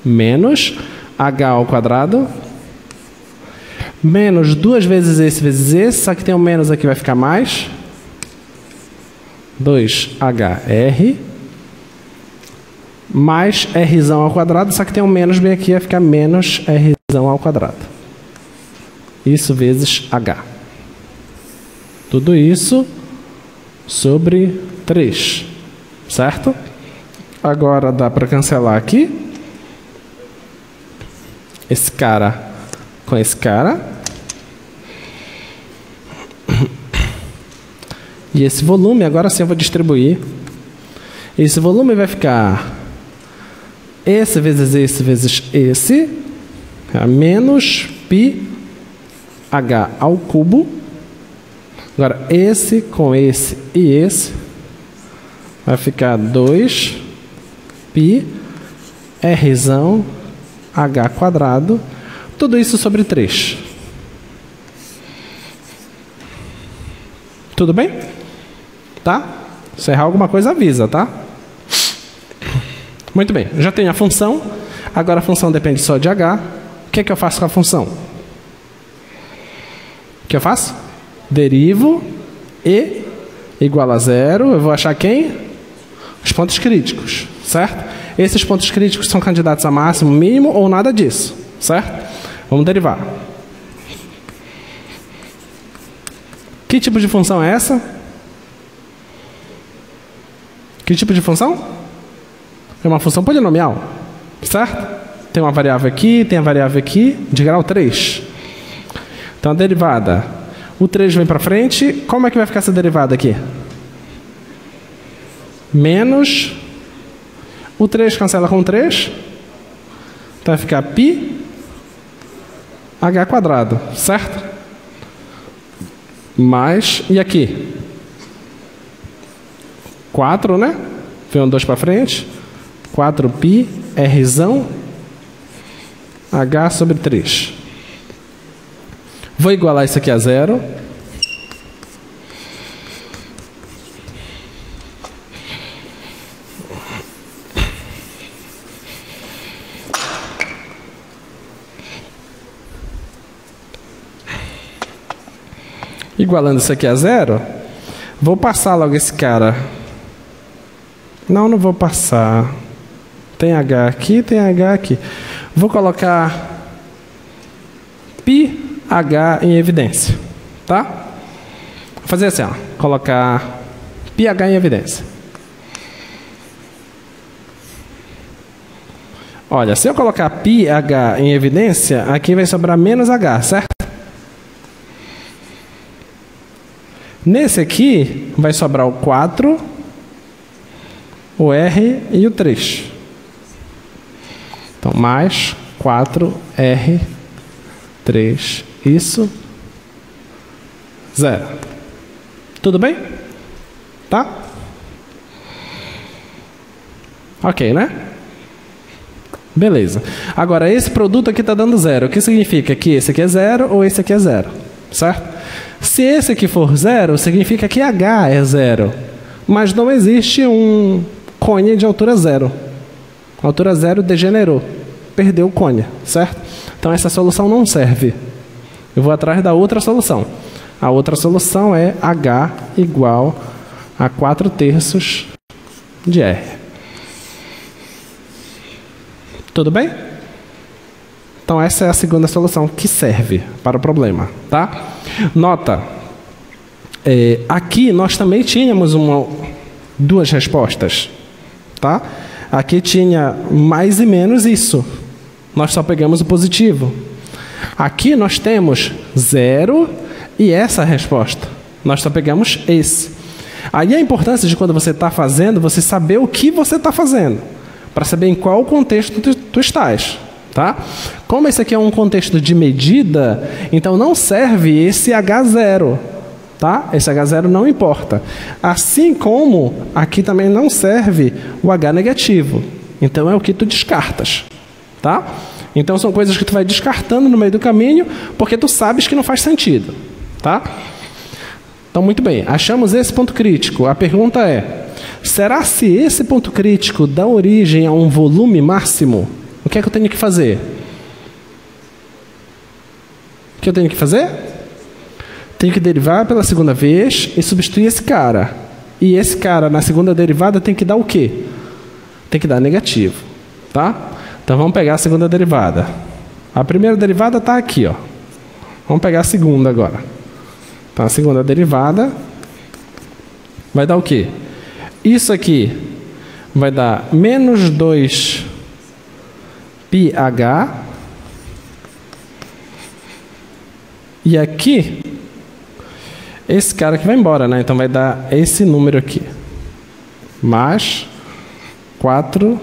Menos h ao quadrado, menos 2 vezes esse, só que tem um menos aqui, vai ficar mais 2hr, mais r ao quadrado, só que tem um menos bem aqui, vai ficar menos r ao quadrado. Isso vezes h. Tudo isso sobre 3, certo? Agora dá para cancelar aqui. Esse cara com esse cara. E esse volume, agora sim eu vou distribuir. Esse volume vai ficar esse vezes esse, menos π h ao cubo. Agora esse com esse e esse vai ficar 2 π r h quadrado, tudo isso sobre 3. Tudo bem? Tá? Se errar alguma coisa, avisa, tá? Muito bem, já tenho a função. Agora a função depende só de h. O que é que eu faço com a função? O que eu faço? Derivo e igual a 0. Eu vou achar quem? Os pontos críticos, certo? Esses pontos críticos são candidatos a máximo, mínimo ou nada disso, certo? Vamos derivar. Que tipo de função é essa? Que tipo de função? É uma função polinomial, certo? Tem uma variável aqui, tem a variável aqui, de grau 3. Então a derivada, o 3 vem para frente, como é que vai ficar essa derivada aqui? Menos, o 3 cancela com 3, então vai ficar π h quadrado, certo? Mais, e aqui? 4, né? Vem um 2 para frente, 4π r h sobre 3. Vou igualar isso aqui a 0. Igualando isso aqui a 0, vou passar logo esse cara. Não vou passar. Tem h aqui, tem h aqui. Vou colocar πh em evidência, tá? Vou fazer assim, ó. Colocar πh em evidência. Olha, se eu colocar πh em evidência, aqui vai sobrar menos h, certo? Nesse aqui, vai sobrar o 4, o R e o 3. Então, mais 4R, 3, isso, 0. Tudo bem? Tá? Ok, né? Beleza. Agora, esse produto aqui está dando 0. O que significa que esse aqui é 0 ou esse aqui é 0, certo? Se esse aqui for 0, significa que h é 0. Mas não existe um cônea de altura 0. A altura 0 degenerou. Perdeu o cônea, certo? Então essa solução não serve. Eu vou atrás da outra solução. A outra solução é h igual a 4/3 de r. Tudo bem? Então essa é a segunda solução que serve para o problema, tá? Nota, aqui nós também tínhamos duas respostas, tá? Aqui tinha mais e menos isso. Nós só pegamos o positivo. Aqui nós temos 0 e essa resposta. Nós só pegamos esse. Aí a importância de quando você está fazendo, você saber o que você está fazendo, para saber em qual contexto tu estás. Tá? Como esse aqui é um contexto de medida, então não serve esse H0. Tá? Esse H0 não importa. Assim como aqui também não serve o H negativo. Então é o que tu descartas, tá? Então são coisas que tu vai descartando no meio do caminho, porque tu sabes que não faz sentido, tá? Então, muito bem, achamos esse ponto crítico. A pergunta é, será se esse ponto crítico dá origem a um volume máximo? O que é que eu tenho que fazer? O que eu tenho que fazer? Tenho que derivar pela segunda vez e substituir esse cara. E esse cara, na segunda derivada, tem que dar o quê? Tem que dar negativo, tá? Então, vamos pegar a segunda derivada. A primeira derivada está aqui, ó. Vamos pegar a segunda agora. Então, a segunda derivada vai dar o quê? Isso aqui vai dar menos 2πh. E aqui, esse cara aqui vai embora, né? Então vai dar esse número aqui. Mais 4πr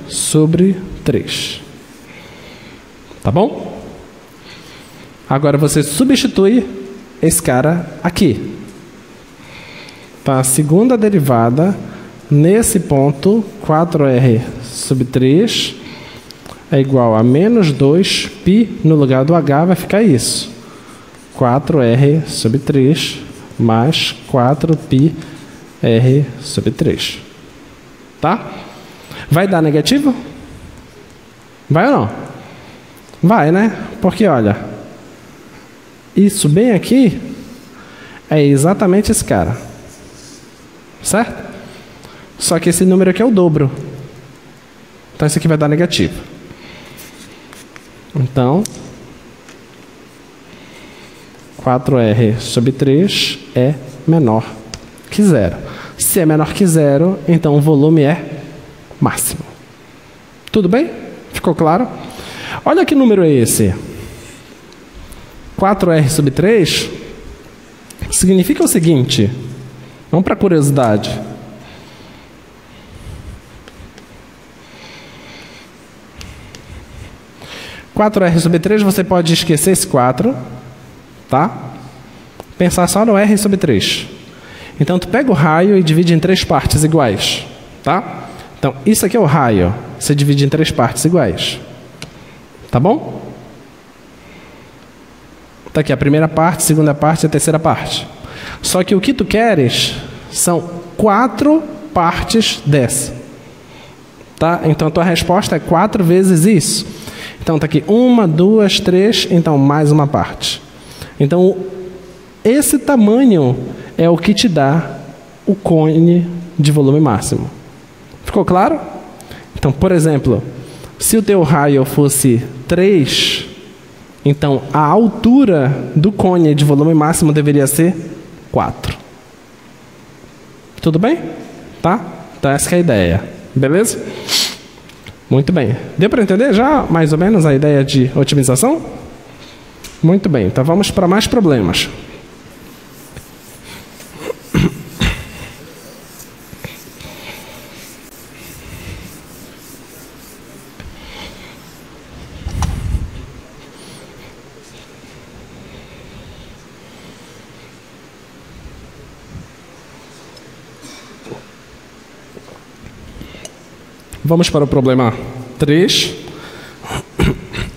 sobre 3. Tá bom? Agora você substitui esse cara aqui. Tá? A segunda derivada, nesse ponto, 4r sobre 3 é igual a menos 2π, no lugar do h vai ficar isso. 4r sobre 3 mais 4πr sobre 3. Tá? Vai dar negativo? Vai ou não? Vai, né? Porque, olha, isso bem aqui é exatamente esse cara. Certo? Só que esse número aqui é o dobro. Então, esse aqui vai dar negativo. Então, 4r sobre 3 é menor que 0. Se é menor que 0, então o volume é máximo. Tudo bem? Ficou claro? Olha que número é esse. 4r sobre 3 significa o seguinte. Vamos para a curiosidade. 4r sobre 3, você pode esquecer esse 4, tá? Pensar só no r sobre 3. Então, tu pega o raio e divide em 3 partes iguais, tá? Então, isso aqui é o raio. Você divide em 3 partes iguais. Tá bom? Tá aqui a primeira parte, a segunda parte e a terceira parte. Só que o que tu queres são 4 partes dessa. Tá? Então, a tua resposta é 4 vezes isso. Então, tá aqui 1, 2, 3, então mais uma parte. Então, esse tamanho é o que te dá o cone de volume máximo. Ficou claro? Então, por exemplo, se o teu raio fosse 3, então a altura do cone de volume máximo deveria ser 4. Tudo bem? Tá? Então, essa que é a ideia. Beleza? Muito bem. Deu para entender já, mais ou menos, a ideia de otimização? Muito bem. Então, vamos para mais problemas. Vamos para o problema 3.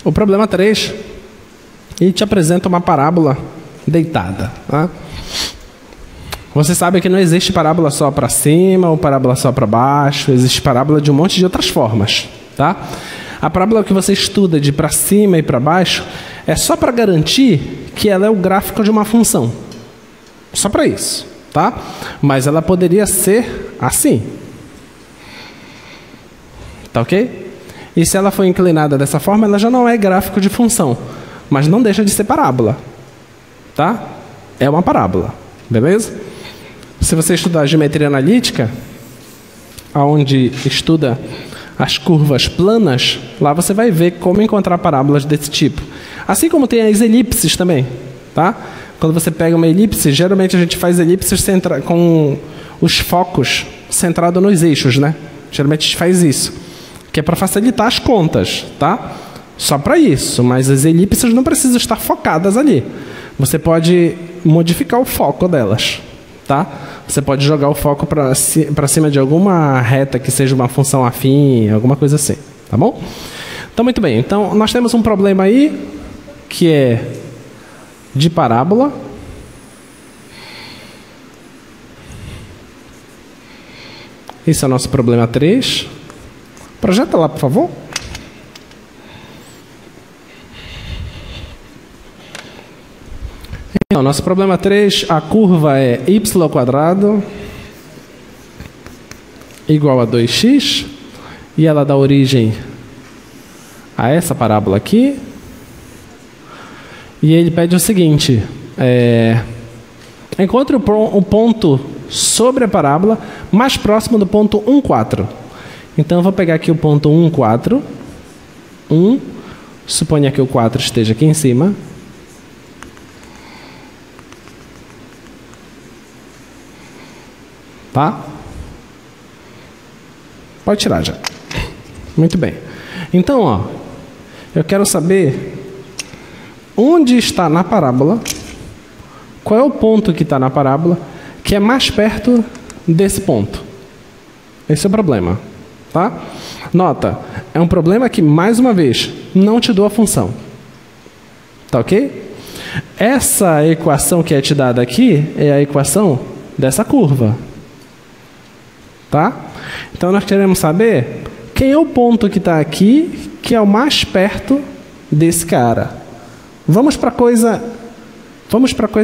O problema 3, ele te apresenta uma parábola deitada. Tá? Você sabe que não existe parábola só para cima ou parábola só para baixo. Existe parábola de um monte de outras formas. Tá? A parábola que você estuda de para cima e para baixo é só para garantir que ela é o gráfico de uma função. Só para isso. Tá? Mas ela poderia ser assim. Tá ok? E se ela for inclinada dessa forma, ela já não é gráfico de função, mas não deixa de ser parábola. Tá? É uma parábola. Beleza? Se você estudar geometria analítica, onde estuda as curvas planas, lá você vai ver como encontrar parábolas desse tipo. Assim como tem as elipses também. Tá? Quando você pega uma elipse, geralmente a gente faz elipses com os focos centrados nos eixos, né? Geralmente a gente faz isso. Que é para facilitar as contas, tá? Só para isso, mas as elipses não precisam estar focadas ali. Você pode modificar o foco delas, tá? Você pode jogar o foco para cima de alguma reta que seja uma função afim, alguma coisa assim, tá bom? Então, muito bem. Então, nós temos um problema aí, que é de parábola. Esse é o nosso problema 3. Projeta lá, por favor. Então, nosso problema 3, a curva é y² igual a 2x, e ela dá origem a essa parábola aqui. E ele pede o seguinte, encontre o ponto sobre a parábola mais próximo do ponto 1, 4. Então, eu vou pegar aqui o ponto 1, 4. 1, suponha que o 4 esteja aqui em cima. Tá? Pode tirar já. Muito bem. Então, ó, eu quero saber onde está na parábola, qual é o ponto que está na parábola, que é mais perto desse ponto. Esse é o problema. Tá? Nota, é um problema que, mais uma vez, não te dou a função. Tá ok? Essa equação que é te dada aqui é a equação dessa curva. Tá? Então, nós queremos saber quem é o ponto que está aqui, que é o mais perto desse cara. Vamos para a coisa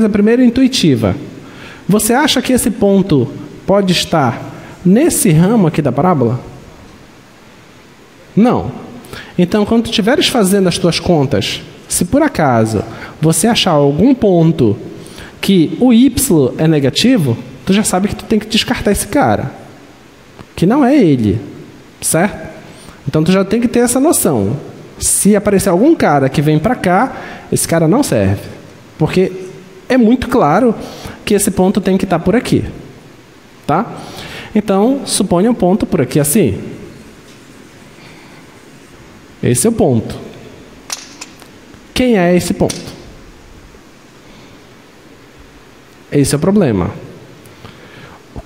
primeiro intuitiva. Você acha que esse ponto pode estar nesse ramo aqui da parábola? Não. Então, quando tu estiveres fazendo as tuas contas, se por acaso você achar algum ponto que o y é negativo, tu já sabe que tu tem que descartar esse cara, que não é ele, certo? Então, tu já tem que ter essa noção. Se aparecer algum cara que vem para cá, esse cara não serve, porque é muito claro que esse ponto tem que estar por aqui, tá? Então, suponha um ponto por aqui assim. Esse é o ponto. Quem é esse ponto? Esse é o problema.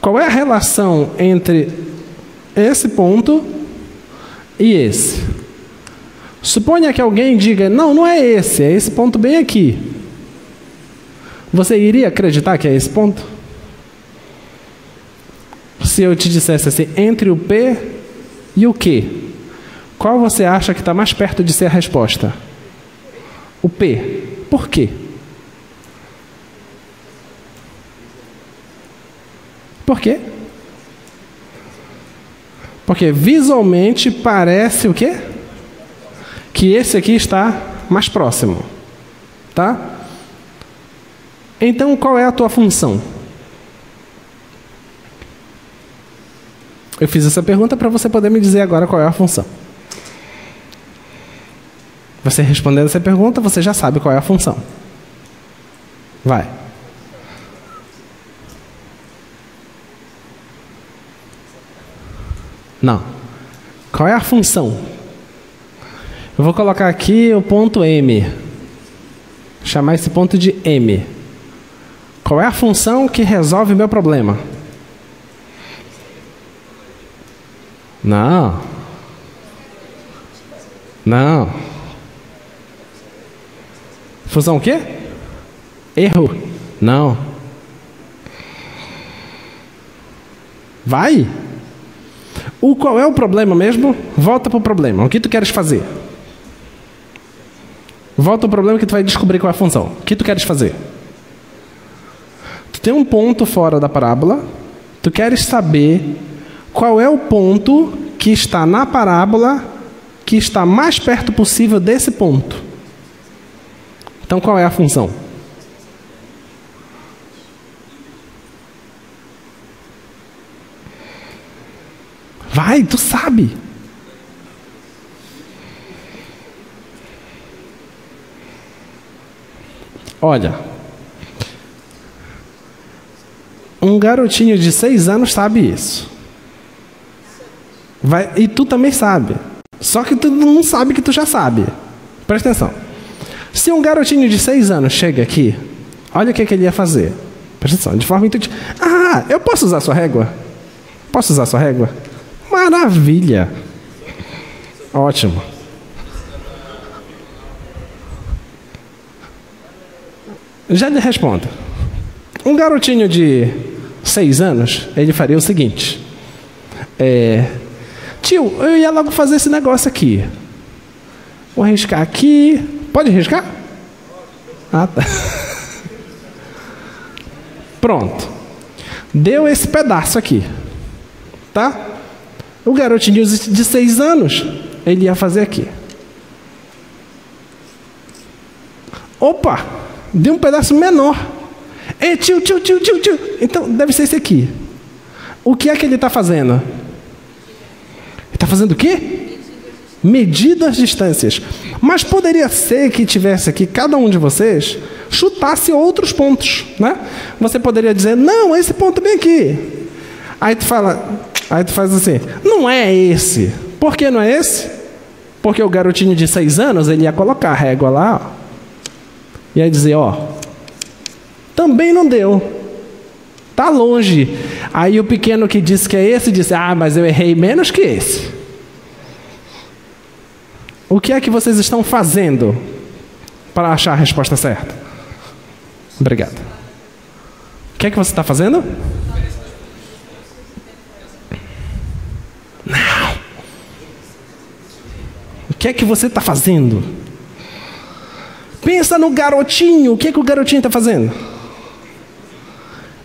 Qual é a relação entre esse ponto e esse? Suponha que alguém diga, não, não é esse ponto bem aqui. Você iria acreditar que é esse ponto? Se eu te dissesse assim, entre o P e o Q, qual você acha que está mais perto de ser a resposta? O P. Por quê? Por quê? Porque visualmente parece o quê? Que esse aqui está mais próximo. Tá? Então, qual é a tua função? Eu fiz essa pergunta para você poder me dizer agora qual é a função. Você respondendo essa pergunta, você já sabe qual é a função. Vai. Não. Qual é a função? Eu vou colocar aqui o ponto M. Chamar esse ponto de M. Qual é a função que resolve o meu problema? Não. Não. Função o quê? Erro. Não. Vai. Qual é o problema mesmo? Volta para o problema. O que tu queres fazer? Volta ao problema que tu vai descobrir qual é a função. O que tu queres fazer? Tu tem um ponto fora da parábola. Tu queres saber qual é o ponto que está na parábola que está mais perto possível desse ponto. Então, qual é a função? Vai, tu sabe. Olha, um garotinho de 6 anos sabe isso. Vai, e tu também sabe. Só que tu não sabe que tu já sabe. Presta atenção. Se um garotinho de 6 anos chega aqui, olha o que ele ia fazer. Presta atenção, de forma intuitiva. Ah, eu posso usar sua régua? Posso usar sua régua? Maravilha! Ótimo. Já lhe respondo. Um garotinho de 6 anos, ele faria o seguinte. Tio, eu ia logo fazer esse negócio aqui. Vou riscar aqui. Pode riscar? Ah, tá. Pronto. Deu esse pedaço aqui. Tá? O garotinho de 6 anos, ele ia fazer aqui. Opa! Deu um pedaço menor. Ei, tio. Então, deve ser esse aqui. O que é que ele está fazendo? Ele está fazendo o quê? Medindo as distâncias. Mas poderia ser que tivesse aqui, cada um de vocês chutasse outros pontos, né? Você poderia dizer, não, esse ponto bem aqui. Aí tu faz assim, não é esse. Por que não é esse? Porque o garotinho de 6 anos, ele ia colocar a régua lá, ó, e ia dizer, ó, também não deu. Tá longe. Aí o pequeno que disse que é esse, disse, ah, mas eu errei menos que esse. O que é que vocês estão fazendo para achar a resposta certa? Obrigado. O que é que você está fazendo? Não. O que é que você está fazendo? Pensa no garotinho. O que é que o garotinho está fazendo?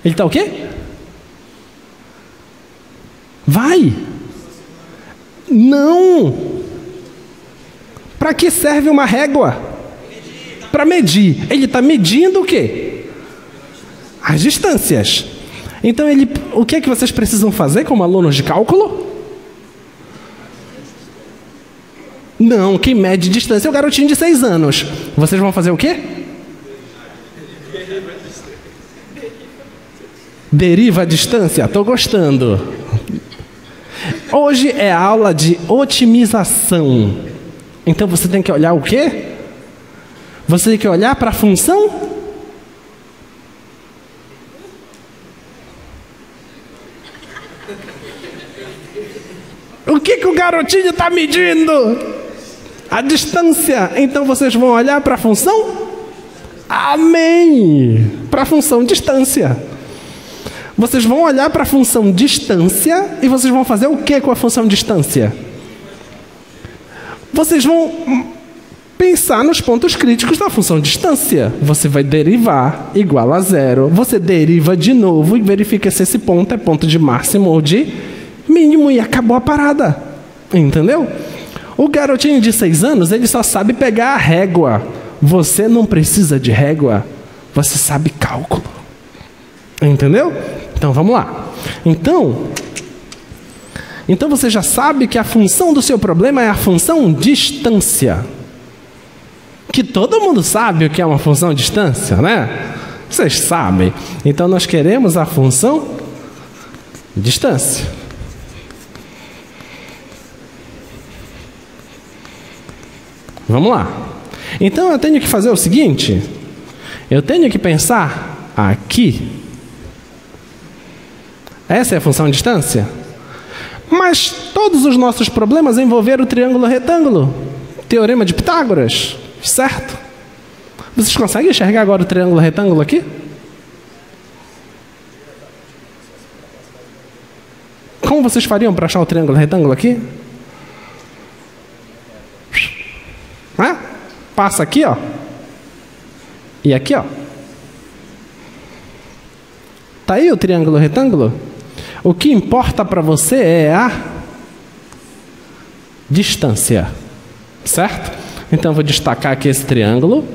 Ele está o quê? Vai. Não. Para que serve uma régua? Para medir. Ele está medindo o quê? As distâncias. Então, o que é que vocês precisam fazer como alunos de cálculo? Não, quem mede distância é o garotinho de 6 anos. Vocês vão fazer o quê? Deriva a distância? Estou gostando. Hoje é aula de otimização. Então você tem que olhar o quê? Você tem que olhar para a função? O que o garotinho está medindo? A distância. Então vocês vão olhar para a função? Amém! Para a função distância. Vocês vão olhar para a função distância e vocês vão fazer o que com a função distância? Vocês vão pensar nos pontos críticos da função distância. Você vai derivar igual a 0. Você deriva de novo e verifica se esse ponto é ponto de máximo ou de mínimo e acabou a parada. Entendeu? O garotinho de 6 anos, ele só sabe pegar a régua. Você não precisa de régua. Você sabe cálculo. Entendeu? Então vamos lá. Então você já sabe que a função do seu problema é a função distância. Que todo mundo sabe o que é uma função distância, né? Vocês sabem. Então nós queremos a função distância. Vamos lá. Então eu tenho que fazer o seguinte. Eu tenho que pensar aqui. Essa é a função distância? Mas todos os nossos problemas envolveram o triângulo retângulo. Teorema de Pitágoras. Certo? Vocês conseguem enxergar agora o triângulo retângulo aqui? Como vocês fariam para achar o triângulo retângulo aqui? Passa aqui, ó. E aqui, ó. Tá aí o triângulo retângulo? O que importa para você é a distância. Certo? Então eu vou destacar aqui esse triângulo.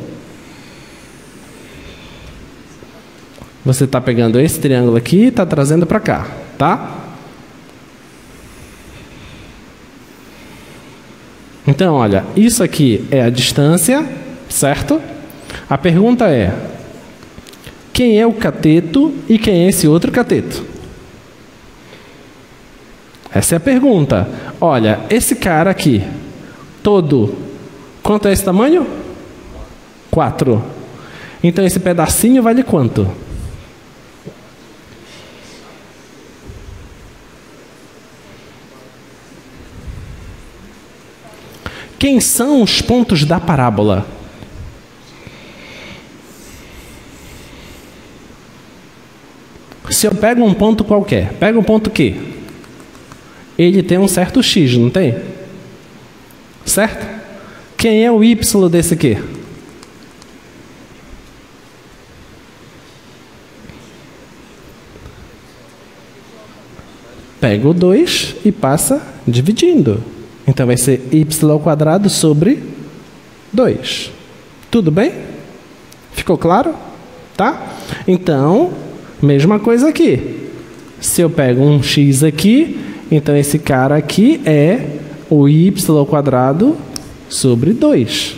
Você está pegando esse triângulo aqui e está trazendo para cá, tá? Então, olha, isso aqui é a distância, certo? A pergunta é: quem é o cateto e quem é esse outro cateto? Essa é a pergunta. Olha, esse cara aqui, todo, quanto é esse tamanho? 4. Então esse pedacinho vale quanto? Quem são os pontos da parábola? Se eu pego um ponto qualquer, pega um ponto Q, ele tem um certo X, não tem? Certo? Quem é o Y desse Q? Pega o 2 e passa dividindo. Então vai ser y² sobre 2. Tudo bem? Ficou claro? Tá? Então, mesma coisa aqui. Se eu pego um x aqui, então esse cara aqui é o y² sobre 2.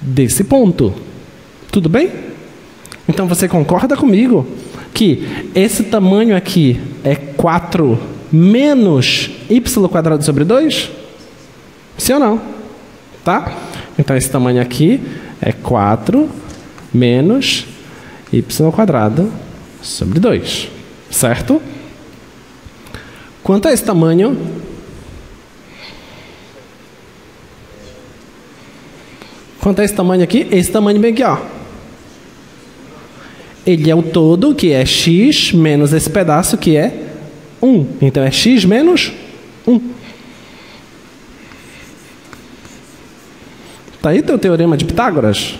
Desse ponto. Tudo bem? Então você concorda comigo que esse tamanho aqui é 4 menos y² sobre 2? Sim ou não? Tá? Então esse tamanho aqui é 4 menos y² sobre 2. Certo? Quanto a esse tamanho? Quanto a esse tamanho aqui? Esse tamanho bem aqui, ó. Ele é o todo, que é x, menos esse pedaço, que é 1. Então é x menos 1. Tá aí teu teorema de Pitágoras?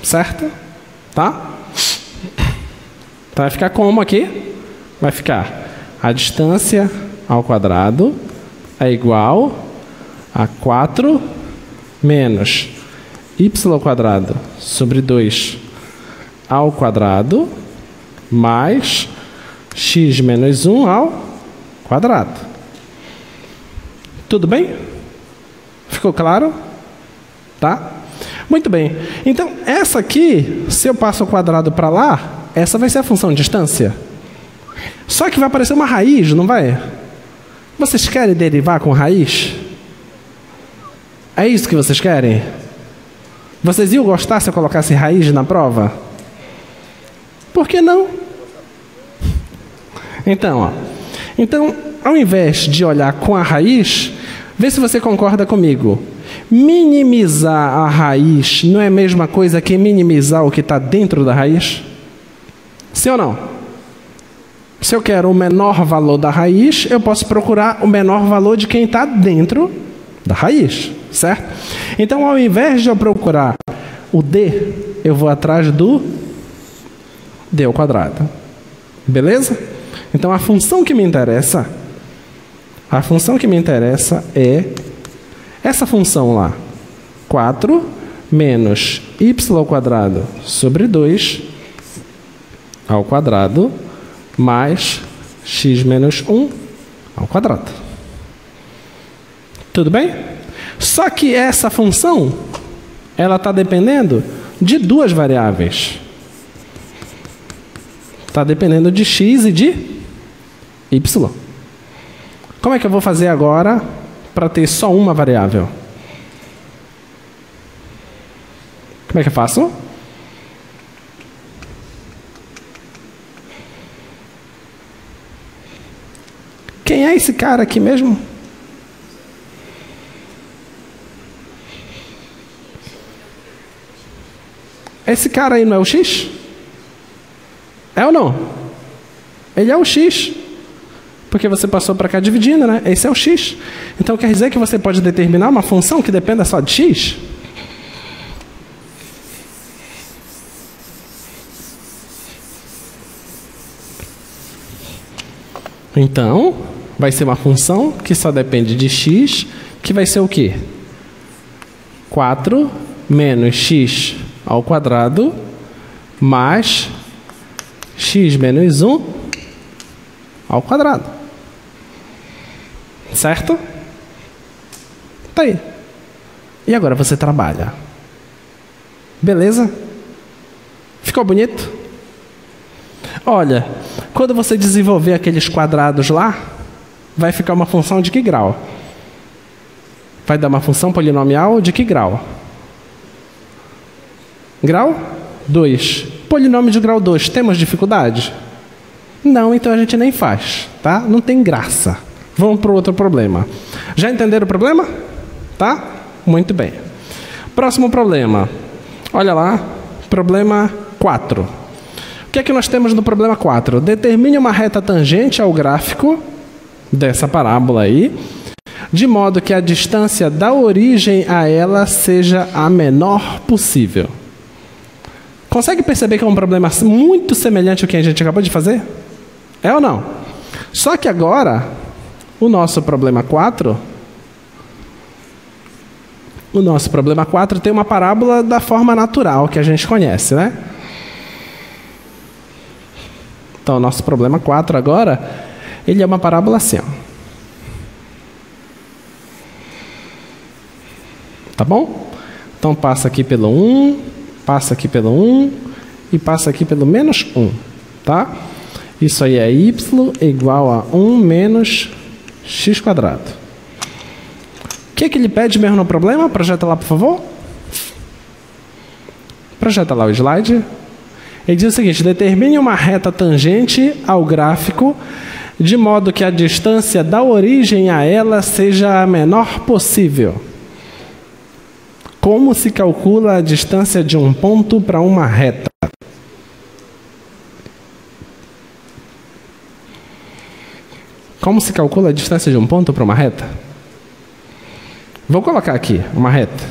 Certo? Tá? Então vai ficar como aqui? Vai ficar a distância ao quadrado é igual a 4 menos y² sobre 2 ao quadrado mais x menos 1 ao quadrado. Tudo bem? Ficou claro? Tá? Muito bem. Então, essa aqui, se eu passo o quadrado para lá, essa vai ser a função de distância. Só que vai aparecer uma raiz, não vai? Vocês querem derivar com raiz? É isso que vocês querem? Vocês iam gostar se eu colocasse raiz na prova? Por que não? Então, ao invés de olhar com a raiz, vê se você concorda comigo. Minimizar a raiz não é a mesma coisa que minimizar o que está dentro da raiz? Sim ou não? Se eu quero o menor valor da raiz, eu posso procurar o menor valor de quem está dentro da raiz, certo? Então, ao invés de eu procurar o d, eu vou atrás do d ao quadrado. Beleza? Então, a função que me interessa é essa função lá. 4 menos y² sobre 2 ao quadrado mais x menos 1 ao quadrado. Tudo bem? Só que essa função, ela está dependendo de duas variáveis. Está dependendo de x e de y. Como é que eu vou fazer agora para ter só uma variável? Como é que eu faço? Quem é esse cara aqui mesmo? Esse cara aí não é o x? É ou não? Ele é o x. Porque você passou para cá dividindo, né? Esse é o x. Então quer dizer que você pode determinar uma função que dependa só de x? Então, vai ser uma função que só depende de x, que vai ser o quê? 4 menos x ao quadrado mais x menos 1 ao quadrado. Certo? Tá aí. E agora você trabalha. Beleza? Ficou bonito? Olha, quando você desenvolver aqueles quadrados lá, vai ficar uma função de que grau? Vai dar uma função polinomial de que grau? Grau 2. Polinômio de grau 2, temos dificuldade? Não, então a gente nem faz, tá? Não tem graça. Vamos para o outro problema. Já entenderam o problema? Tá? Muito bem. Próximo problema. Olha lá, problema 4. O que é que nós temos no problema 4? Determine uma reta tangente ao gráfico dessa parábola aí, de modo que a distância da origem a ela seja a menor possível. Consegue perceber que é um problema muito semelhante ao que a gente acabou de fazer? É ou não? Só que agora, o nosso problema 4 tem uma parábola da forma natural que a gente conhece, né? Então, o nosso problema 4 agora, ele é uma parábola assim, ó. Tá bom? Então, passa aqui pelo 1, passa aqui pelo 1 e passa aqui pelo menos 1, tá? Isso aí é y igual a 1 menos x quadrado. O que ele pede mesmo no problema? Projeta lá, por favor. Projeta lá o slide. Ele diz o seguinte: determine uma reta tangente ao gráfico de modo que a distância da origem a ela seja a menor possível. Como se calcula a distância de um ponto para uma reta? Como se calcula a distância de um ponto para uma reta? Vou colocar aqui uma reta.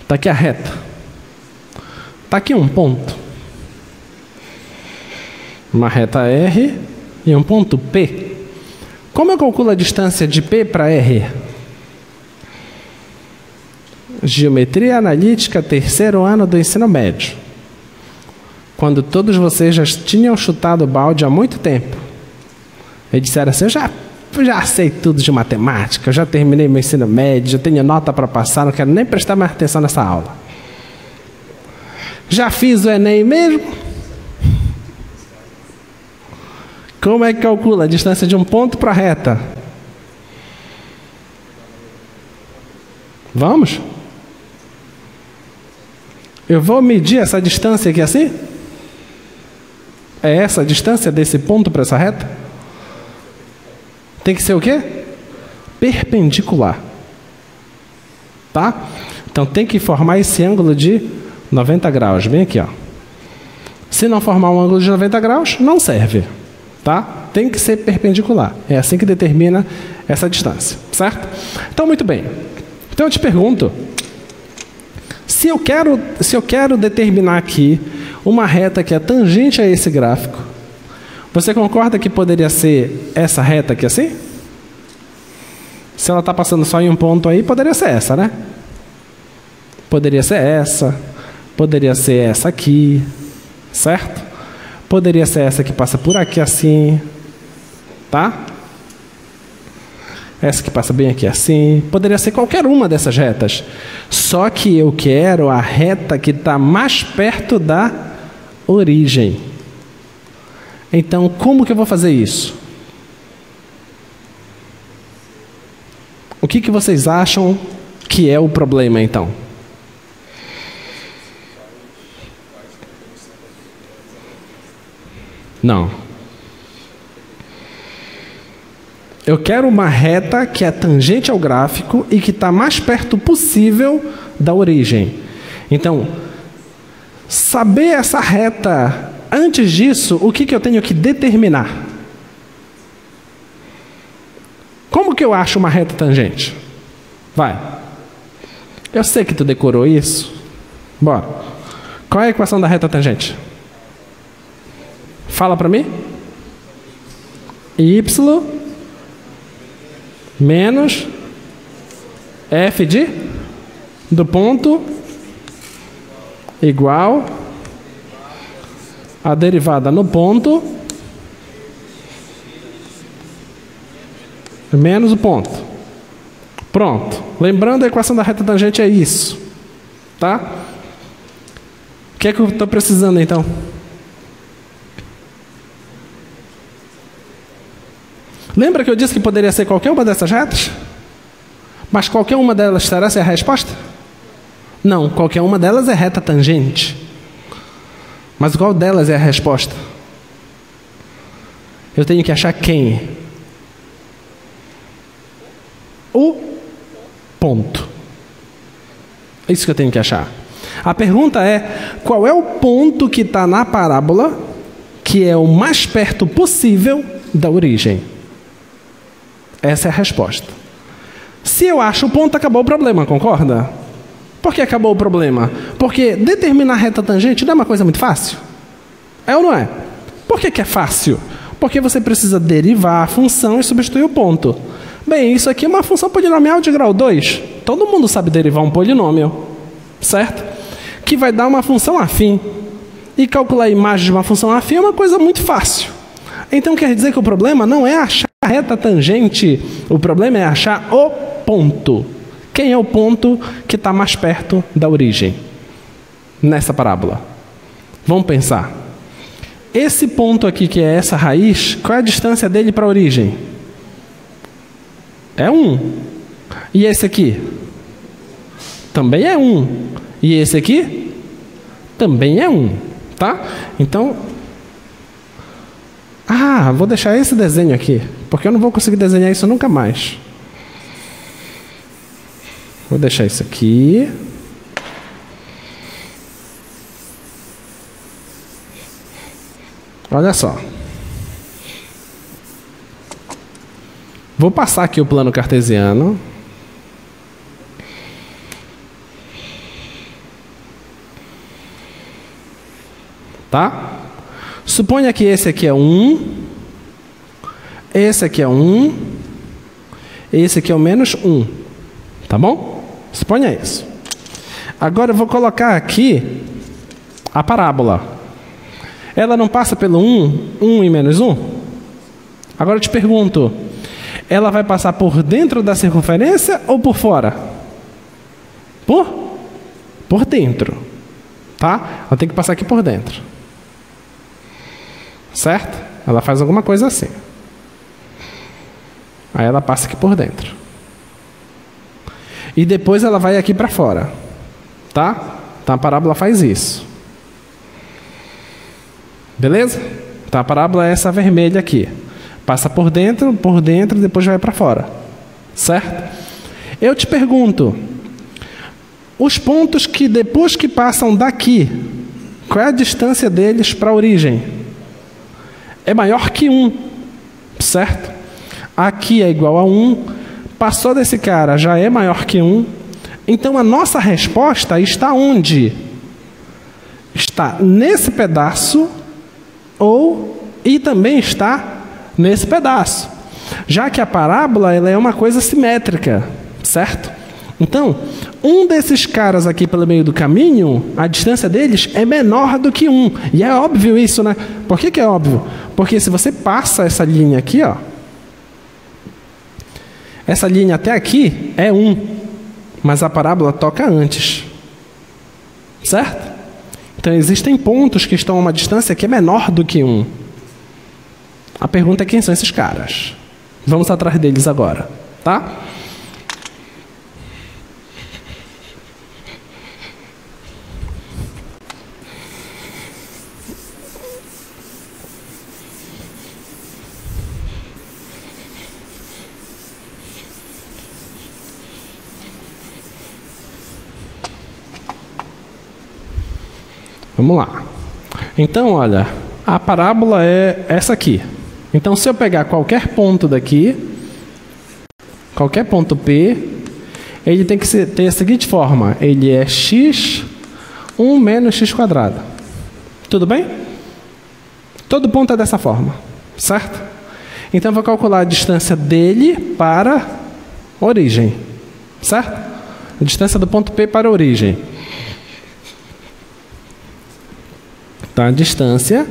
Está aqui a reta. Está aqui um ponto. Uma reta R e um ponto P. Como eu calculo a distância de P para R? Geometria analítica, 3º ano do ensino médio. Quando todos vocês já tinham chutado o balde há muito tempo. E disseram assim: eu já sei tudo de matemática, eu já terminei meu ensino médio, já tenho nota para passar, não quero nem prestar mais atenção nessa aula. Já fiz o Enem mesmo? Como é que calcula a distância de um ponto para a reta? Vamos? Eu vou medir essa distância aqui assim? É essa a distância desse ponto para essa reta? Tem que ser o quê? Perpendicular. Tá? Então tem que formar esse ângulo de 90 graus. Bem aqui, ó. Se não formar um ângulo de 90 graus, não serve. Tá? Tem que ser perpendicular. É assim que determina essa distância. Certo? Então, muito bem. Então eu te pergunto, se eu quero determinar aqui uma reta que é tangente a esse gráfico, você concorda que poderia ser essa reta aqui assim? Se ela está passando só em um ponto aí, poderia ser essa, né? Poderia ser essa aqui, certo? Poderia ser essa que passa por aqui assim, tá? Essa que passa bem aqui assim. Poderia ser qualquer uma dessas retas. Só que eu quero a reta que está mais perto da origem. Então, como que eu vou fazer isso? O que vocês acham que é o problema, então? Não. Eu quero uma reta que é tangente ao gráfico e que está mais perto possível da origem. Então, saber essa reta, antes disso, o que eu tenho que determinar? Como que eu acho uma reta tangente? Vai. Eu sei que tu decorou isso. Bora. Qual é a equação da reta tangente? Fala para mim. Y menos f do ponto igual a derivada no ponto menos o ponto. Pronto. Lembrando, a equação da reta tangente é isso. Tá? O que é que eu estou precisando, então? Lembra que eu disse que poderia ser qualquer uma dessas retas? Mas qualquer uma delas será a resposta? Não, qualquer uma delas é reta tangente. Mas qual delas é a resposta? Eu tenho que achar quem? O ponto. É isso que eu tenho que achar. A pergunta é, qual é o ponto que está na parábola que é o mais perto possível da origem? Essa é a resposta. Se eu acho o ponto, acabou o problema, concorda? Por que acabou o problema? Porque determinar reta tangente não é uma coisa muito fácil? É ou não é? Por que é fácil? Porque você precisa derivar a função e substituir o ponto. Bem, isso aqui é uma função polinomial de grau 2. Todo mundo sabe derivar um polinômio, certo? Que vai dar uma função afim. E calcular a imagem de uma função afim é uma coisa muito fácil. Então quer dizer que o problema não é achar a reta tangente, o problema é achar o ponto. Quem é o ponto que está mais perto da origem nessa parábola? Vamos pensar. Esse ponto aqui, que é essa raiz, qual é a distância dele para a origem? É 1. E esse aqui? Também é 1. E esse aqui? Também é 1. Tá? Então... vou deixar esse desenho aqui, porque eu não vou conseguir desenhar isso nunca mais. Vou deixar isso aqui. Olha só. Vou passar aqui o plano cartesiano. Tá? Suponha que esse aqui é 1. Esse aqui é 1. Esse aqui é o menos 1. Tá bom? Suponha isso. Agora eu vou colocar aqui a parábola. Ela não passa pelo 1 e menos 1? Agora eu te pergunto, ela vai passar por dentro da circunferência ou por fora? Por dentro. Tá? Ela tem que passar aqui por dentro. Certo? Ela faz alguma coisa assim. Aí ela passa aqui por dentro. E depois ela vai aqui para fora. Tá? Então a parábola faz isso. Beleza? Então a parábola é essa vermelha aqui. Passa por dentro, depois vai para fora. Certo? Eu te pergunto, os pontos que depois que passam daqui, qual é a distância deles para a origem? É maior que 1. Certo? Aqui é igual a 1. Passou desse cara, já é maior que 1. Então a nossa resposta está onde? Está nesse pedaço e também está nesse pedaço. Já que a parábola ela é uma coisa simétrica, certo? Então, um desses caras aqui pelo meio do caminho, a distância deles é menor do que 1. E é óbvio isso, né? Por que é óbvio? Porque se você passa essa linha aqui, ó, essa linha até aqui é 1, mas a parábola toca antes. Certo? Então existem pontos que estão a uma distância que é menor do que 1. A pergunta é quem são esses caras. Vamos atrás deles agora, tá? Vamos lá. Então, olha, a parábola é essa aqui. Então, se eu pegar qualquer ponto daqui, qualquer ponto P, ele tem que ter a seguinte forma. Ele é x1 menos x². Tudo bem? Todo ponto é dessa forma, certo? Então, eu vou calcular a distância dele para a origem, certo? A distância do ponto P para a origem. Então, a distância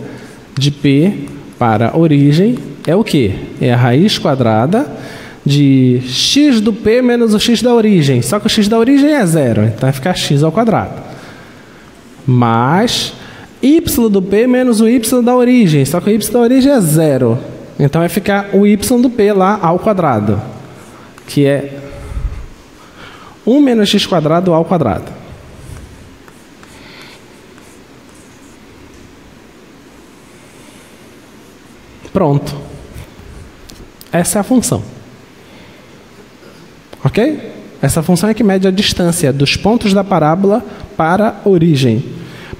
de P para a origem é o quê? É a raiz quadrada de x do P menos o x da origem. Só que o x da origem é 0, então vai ficar x ao quadrado. Mais y do P menos o y da origem. Só que o y da origem é 0. Então vai ficar o y do P lá ao quadrado. Que é 1 menos x² ao quadrado. Pronto. Essa é a função. Ok? Essa função é que mede a distância dos pontos da parábola para a origem.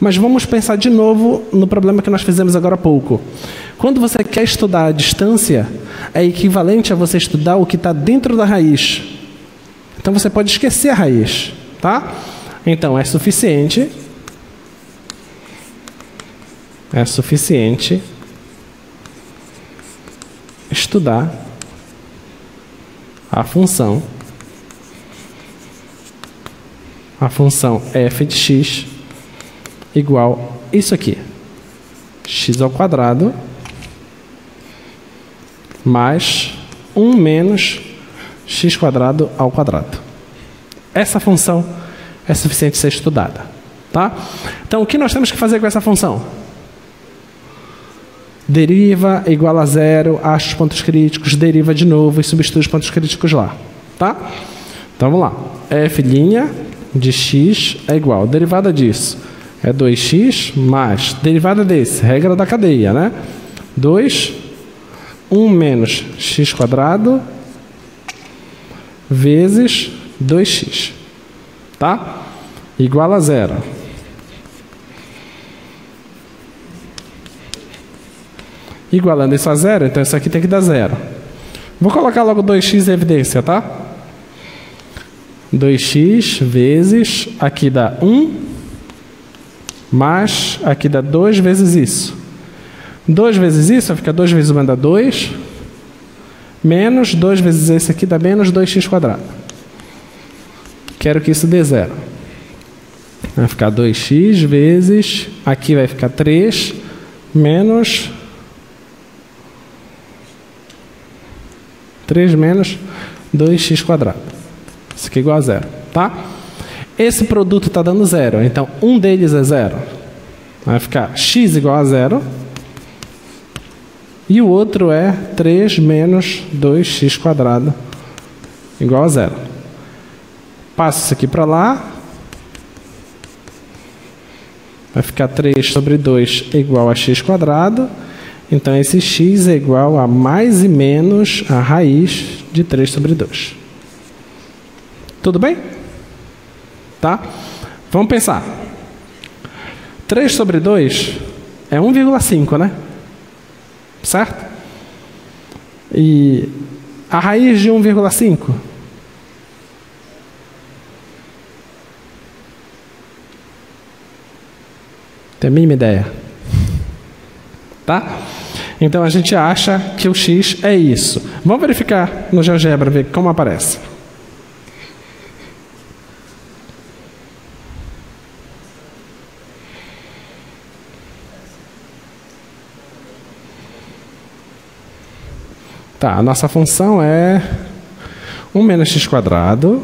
Mas vamos pensar de novo no problema que nós fizemos agora há pouco. Quando você quer estudar a distância, é equivalente a você estudar o que está dentro da raiz. Então você pode esquecer a raiz, tá? Então é suficiente estudar a função f de x igual isso aqui, x ao quadrado mais 1 menos x quadrado ao quadrado. Essa função é suficiente ser estudada, tá? Então, o que nós temos que fazer com essa função? Deriva igual a zero, acha os pontos críticos, deriva de novo e substitui os pontos críticos lá, tá? Então, vamos lá. F' de x é igual, derivada disso é 2x mais, derivada desse, regra da cadeia, né? 1 menos x quadrado vezes 2x, tá? Igual a zero. Igualando isso a zero, então isso aqui tem que dar zero. Vou colocar logo 2x em evidência, tá? 2x vezes, aqui dá 1, mais, aqui dá 2 vezes isso. 2 vezes isso, vai ficar 2 vezes 1 dá 2, menos 2 vezes esse aqui dá menos 2x quadrado. Quero que isso dê zero. Vai ficar 2x vezes, aqui vai ficar 3, menos 3 menos 2x quadrado. Isso aqui é igual a zero, tá? Esse produto está dando zero, então um deles é zero. Vai ficar x igual a zero. E o outro é 3 menos 2x quadrado igual a zero. Passo isso aqui para lá. Vai ficar 3 sobre 2 igual a x quadrado. Então, esse x é igual a mais e menos a raiz de 3 sobre 2. Tudo bem? Tá? Vamos pensar. 3 sobre 2 é 1,5, né? Certo? E a raiz de 1,5? Tem a mínima ideia. Tá? Então a gente acha que o x é isso. Vamos verificar no GeoGebra, ver como aparece. Tá, a nossa função é 1 menos x quadrado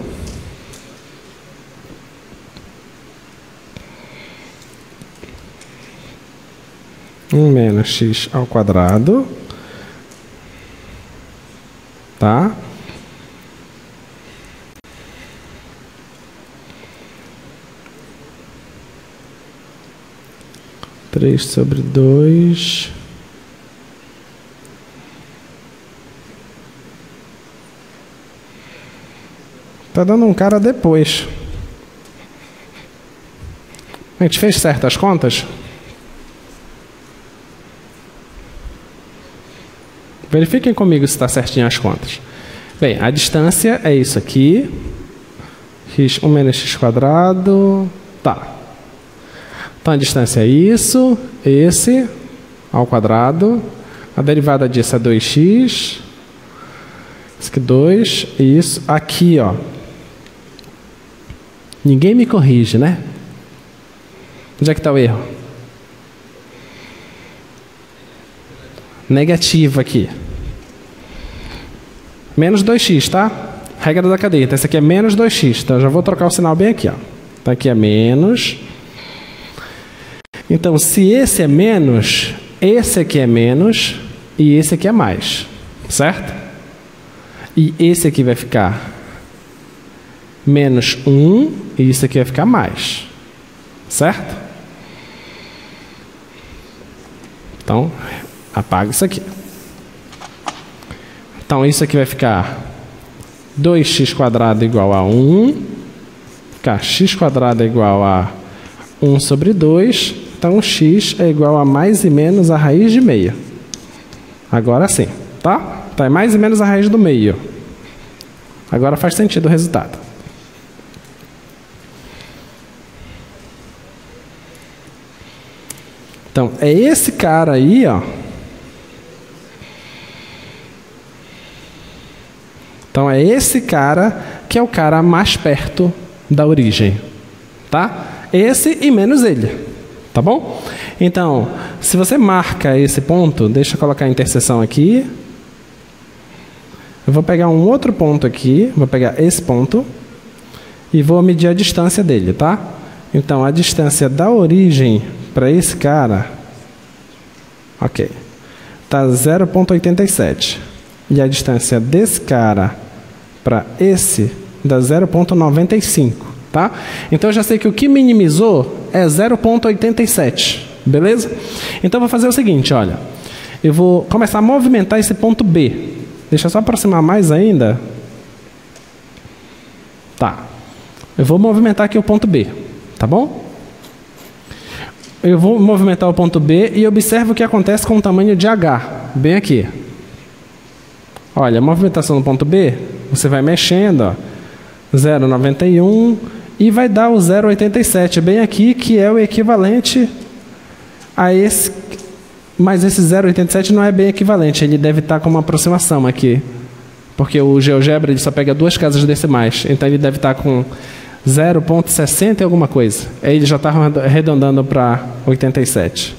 menos x ao quadrado, tá? Três sobre 2 tá dando um cara depois. A gente fez certas contas? Verifiquem comigo se está certinho as contas. Bem, a distância é isso aqui. X 1 menos x quadrado. Tá. Então a distância é isso, esse, ao quadrado. A derivada disso é 2x. Isso aqui 2. E isso aqui, ó. Ninguém me corrige, né? Onde é que está o erro? Negativo aqui. Menos 2x, tá? Regra da cadeia. Então, esse aqui é menos 2x. Então, eu já vou trocar o sinal bem aqui, ó. Então, aqui é menos. Então, se esse é menos, esse aqui é menos e esse aqui é mais. Certo? E esse aqui vai ficar menos 1 e isso aqui vai ficar mais. Certo? Então, apaga isso aqui. Então, isso aqui vai ficar 2x² igual a 1. Ficar x² é igual a 1 sobre 2. Então, x é igual a mais e menos a raiz de meio. Agora sim, tá? Então, é mais e menos a raiz do meio. Agora faz sentido o resultado. Então, é esse cara aí, ó. Então, é esse cara que é o cara mais perto da origem, tá? Esse e menos ele, tá bom? Então, se você marca esse ponto, deixa eu colocar a interseção aqui. Eu vou pegar um outro ponto aqui, vou pegar esse ponto e vou medir a distância dele, tá? Então, a distância da origem para esse cara, ok, tá 0,87. E a distância desse cara para esse dá 0,95, tá? Então, eu já sei que o que minimizou é 0,87, beleza? Então, eu vou fazer o seguinte, olha. Eu vou começar a movimentar esse ponto B. Deixa eu só aproximar mais ainda. Tá. Eu vou movimentar aqui o ponto B, tá bom? Eu vou movimentar o ponto B e observo o que acontece com o tamanho de H, bem aqui. Olha, a movimentação do ponto B, você vai mexendo, ó, 0,91 e vai dar o 0,87, bem aqui, que é o equivalente a esse, mas esse 0,87 não é bem equivalente, ele deve estar com uma aproximação aqui, porque o GeoGebra ele só pega 2 casas decimais, então ele deve estar com 0,60 e alguma coisa. Aí ele já está arredondando para 87.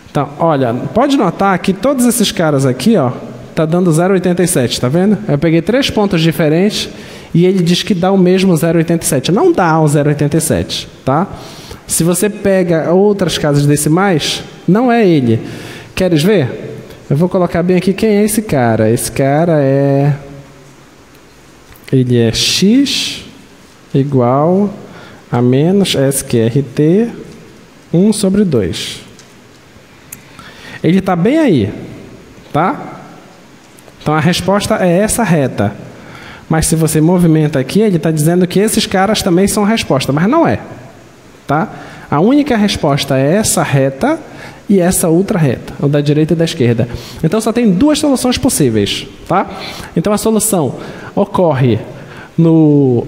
Então, olha, pode notar que todos esses caras aqui, ó, tá dando 0,87, tá vendo? Eu peguei 3 pontos diferentes e ele diz que dá o mesmo 0,87. Não dá o 0,87, tá? Se você pega outras casas decimais, não é ele. Queres ver? Eu vou colocar bem aqui quem é esse cara. Esse cara é... Ele é x igual a menos SQRT 1 sobre 2. Ele está bem aí, tá? Então, a resposta é essa reta. Mas se você movimenta aqui, ele está dizendo que esses caras também são a resposta, mas não é. Tá? A única resposta é essa reta e essa outra reta, o da direita e da esquerda. Então, só tem 2 soluções possíveis. Tá? Então, a solução ocorre no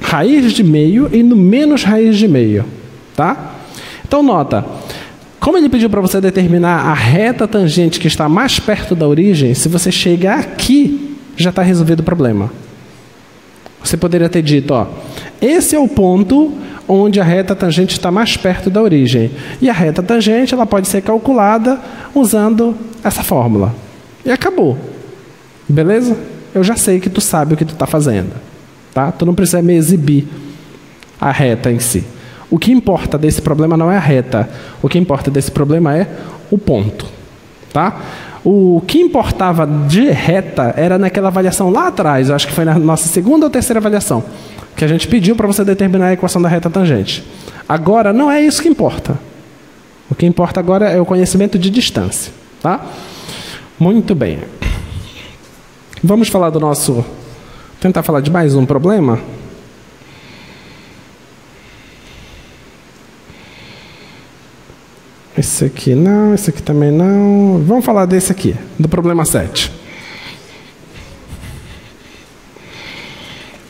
raiz de meio e no menos raiz de meio. Tá? Então, nota... Como ele pediu para você determinar a reta tangente que está mais perto da origem, se você chegar aqui, já está resolvido o problema. Você poderia ter dito, ó, esse é o ponto onde a reta tangente está mais perto da origem. E a reta tangente ela pode ser calculada usando essa fórmula. E acabou. Beleza? Eu já sei que tu sabe o que tu está fazendo. Tá? Tu não precisa me exibir a reta em si. O que importa desse problema não é a reta. O que importa desse problema é o ponto. Tá? O que importava de reta era naquela avaliação lá atrás, acho que foi na nossa segunda ou terceira avaliação, que a gente pediu para você determinar a equação da reta tangente. Agora, não é isso que importa. O que importa agora é o conhecimento de distância. Tá? Muito bem. Vamos falar do nosso... Tentar falar de mais um problema. Esse aqui não, esse aqui também não. Vamos falar desse aqui, do problema 7.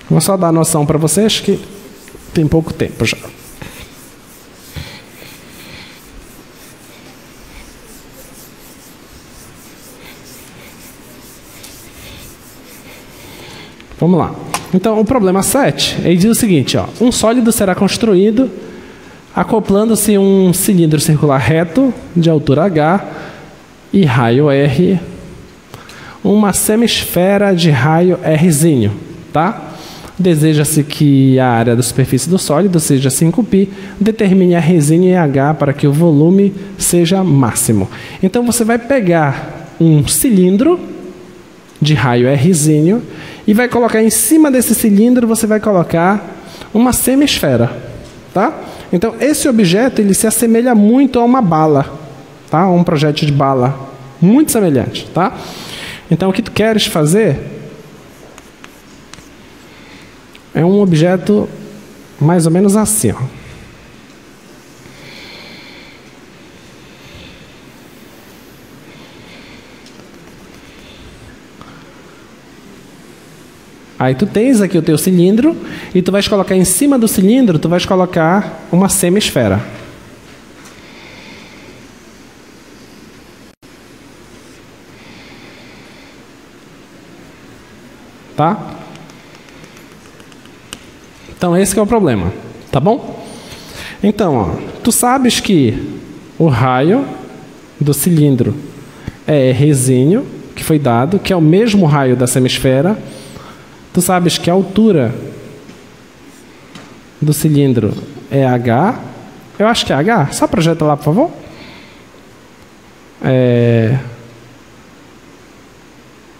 Vou só dar a noção para vocês que tem pouco tempo já. Vamos lá. Então, o problema 7, ele diz o seguinte, ó, um sólido será construído acoplando-se um cilindro circular reto de altura H e raio R, uma semisfera de raio Rzinho, tá? Deseja-se que a área da superfície do sólido seja 5π, determine Rzinho e H para que o volume seja máximo. Então você vai pegar um cilindro de raio Rzinho e vai colocar em cima desse cilindro, você vai colocar uma semisfera, tá? Então, esse objeto ele se assemelha muito a uma bala, tá? Um projétil de bala, muito semelhante, tá? Então, o que tu queres fazer é um objeto mais ou menos assim, ó. Aí tu tens aqui o teu cilindro e tu vais colocar em cima do cilindro, tu vais colocar uma semi-esfera. Tá? Então esse que é o problema, tá bom? Então, ó, tu sabes que o raio do cilindro é Rzinho, que foi dado, que é o mesmo raio da semi-esfera. Tu sabes que a altura do cilindro é H. Eu acho que é H. Só projeta lá, por favor. É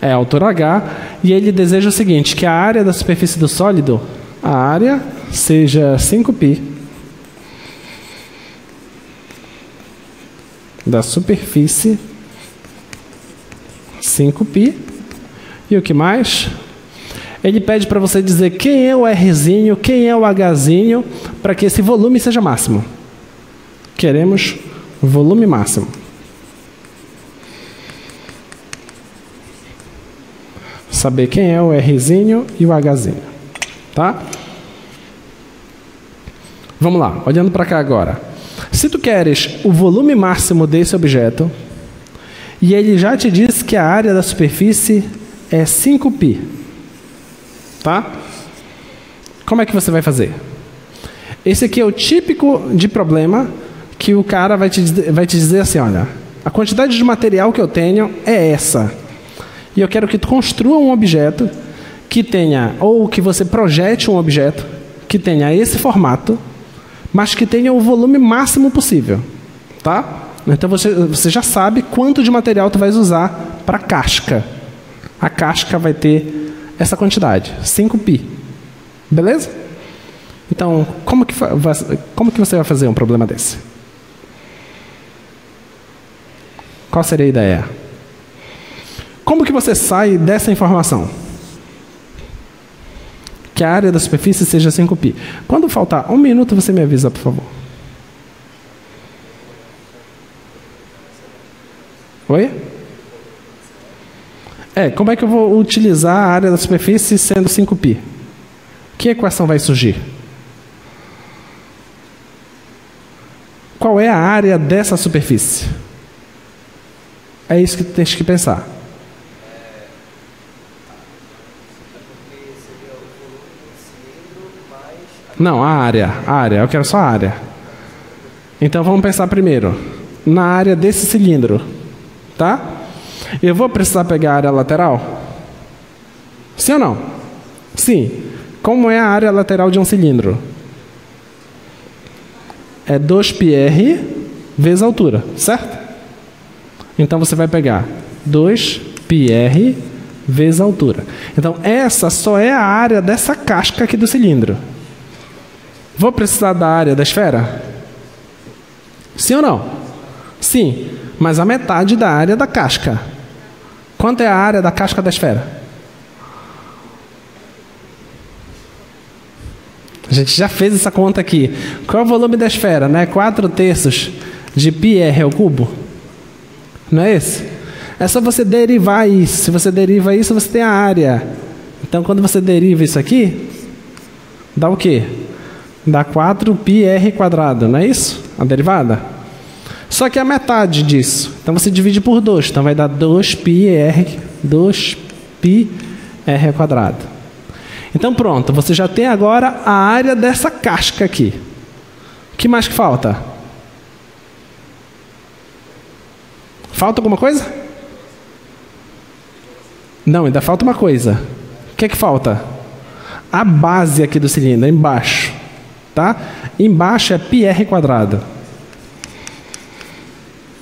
a altura H. E ele deseja o seguinte, que a área da superfície do sólido, a área seja 5π da superfície, 5π. E o que mais? Ele pede para você dizer quem é o Rzinho, quem é o Hzinho, para que esse volume seja máximo. Queremos volume máximo. Saber quem é o Rzinho e o Hzinho. Tá? Vamos lá, olhando para cá agora. Se tu queres o volume máximo desse objeto, e ele já te disse que a área da superfície é 5π. Tá? Como é que você vai fazer? Esse aqui é o típico de problema que o cara vai te dizer assim, olha, a quantidade de material que eu tenho é essa. E eu quero que tu construa um objeto que tenha, ou que você projete um objeto que tenha esse formato, mas que tenha o volume máximo possível. Tá? Então você já sabe quanto de material tu vais usar para a casca. A casca vai ter essa quantidade, 5π. Beleza? Então, como que você vai fazer um problema desse? Qual seria a ideia? Como que você sai dessa informação? Que a área da superfície seja 5π. Quando faltar 1 minuto, você me avisa, por favor. Oi? Como é que eu vou utilizar a área da superfície sendo 5π? Que equação vai surgir? Qual é a área dessa superfície? É isso que tu tens que pensar. Não, a área, eu quero só a área. Então vamos pensar primeiro na área desse cilindro, tá? Eu vou precisar pegar a área lateral? Sim ou não? Sim. Como é a área lateral de um cilindro? É 2πr vezes a altura, certo? Então você vai pegar 2πr vezes a altura. Então essa só é a área dessa casca aqui do cilindro. Vou precisar da área da esfera? Sim ou não? Sim, mas a metade da área da casca. Quanto é a área da casca da esfera? A gente já fez essa conta aqui. Qual é o volume da esfera? Não é 4/3 de πr ao cubo? Não é esse? É só você derivar isso. Se você deriva isso, você tem a área. Então, quando você deriva isso aqui, dá o quê? Dá 4πr², não é isso? A derivada? Só que é a metade disso. Então você divide por 2. Então vai dar 2πr². Então pronto, você já tem agora a área dessa casca aqui. O que mais que falta? Falta alguma coisa? Não, ainda falta uma coisa. O que é que falta? A base aqui do cilindro, embaixo. Tá? Embaixo é πr².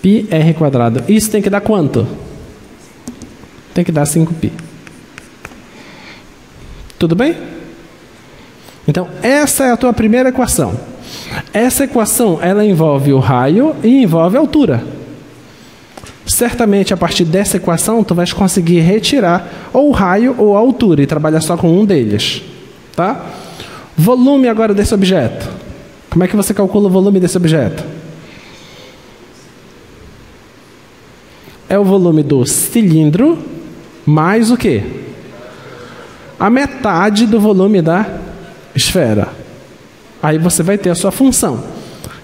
πr². Isso tem que dar quanto? Tem que dar 5π. Tudo bem? Então, essa é a tua primeira equação. Essa equação, ela envolve o raio e envolve a altura. certamente a partir dessa equação tu vais conseguir retirar ou o raio ou a altura e trabalhar só com um deles, tá? Volume agora desse objeto. Como é que você calcula o volume desse objeto? É o volume do cilindro mais o quê? A metade do volume da esfera. Aí você vai ter a sua função,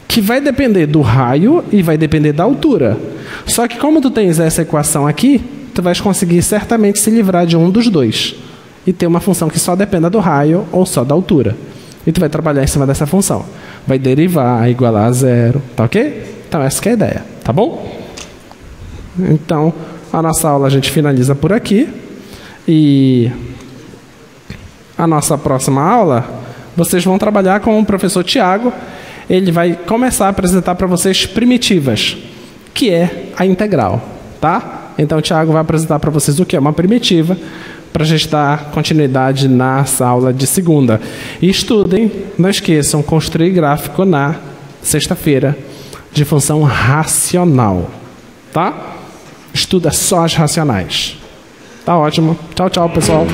que vai depender do raio e vai depender da altura. Só que como tu tens essa equação aqui, tu vais conseguir certamente se livrar de um dos dois e ter uma função que só dependa do raio ou só da altura. E tu vai trabalhar em cima dessa função. Vai derivar, igualar a zero, tá ok? Então essa que é a ideia, tá bom? Então, a nossa aula a gente finaliza por aqui. E a nossa próxima aula, vocês vão trabalhar com o professor Tiago. Ele vai começar a apresentar para vocês primitivas, que é a integral, tá? Então, o Tiago vai apresentar para vocês o que é uma primitiva, para a gente dar continuidade na aula de segunda. E estudem, não esqueçam, construir gráfico na sexta-feira de função racional, tá? Estuda só as racionais. Tá ótimo. Tchau, tchau, pessoal.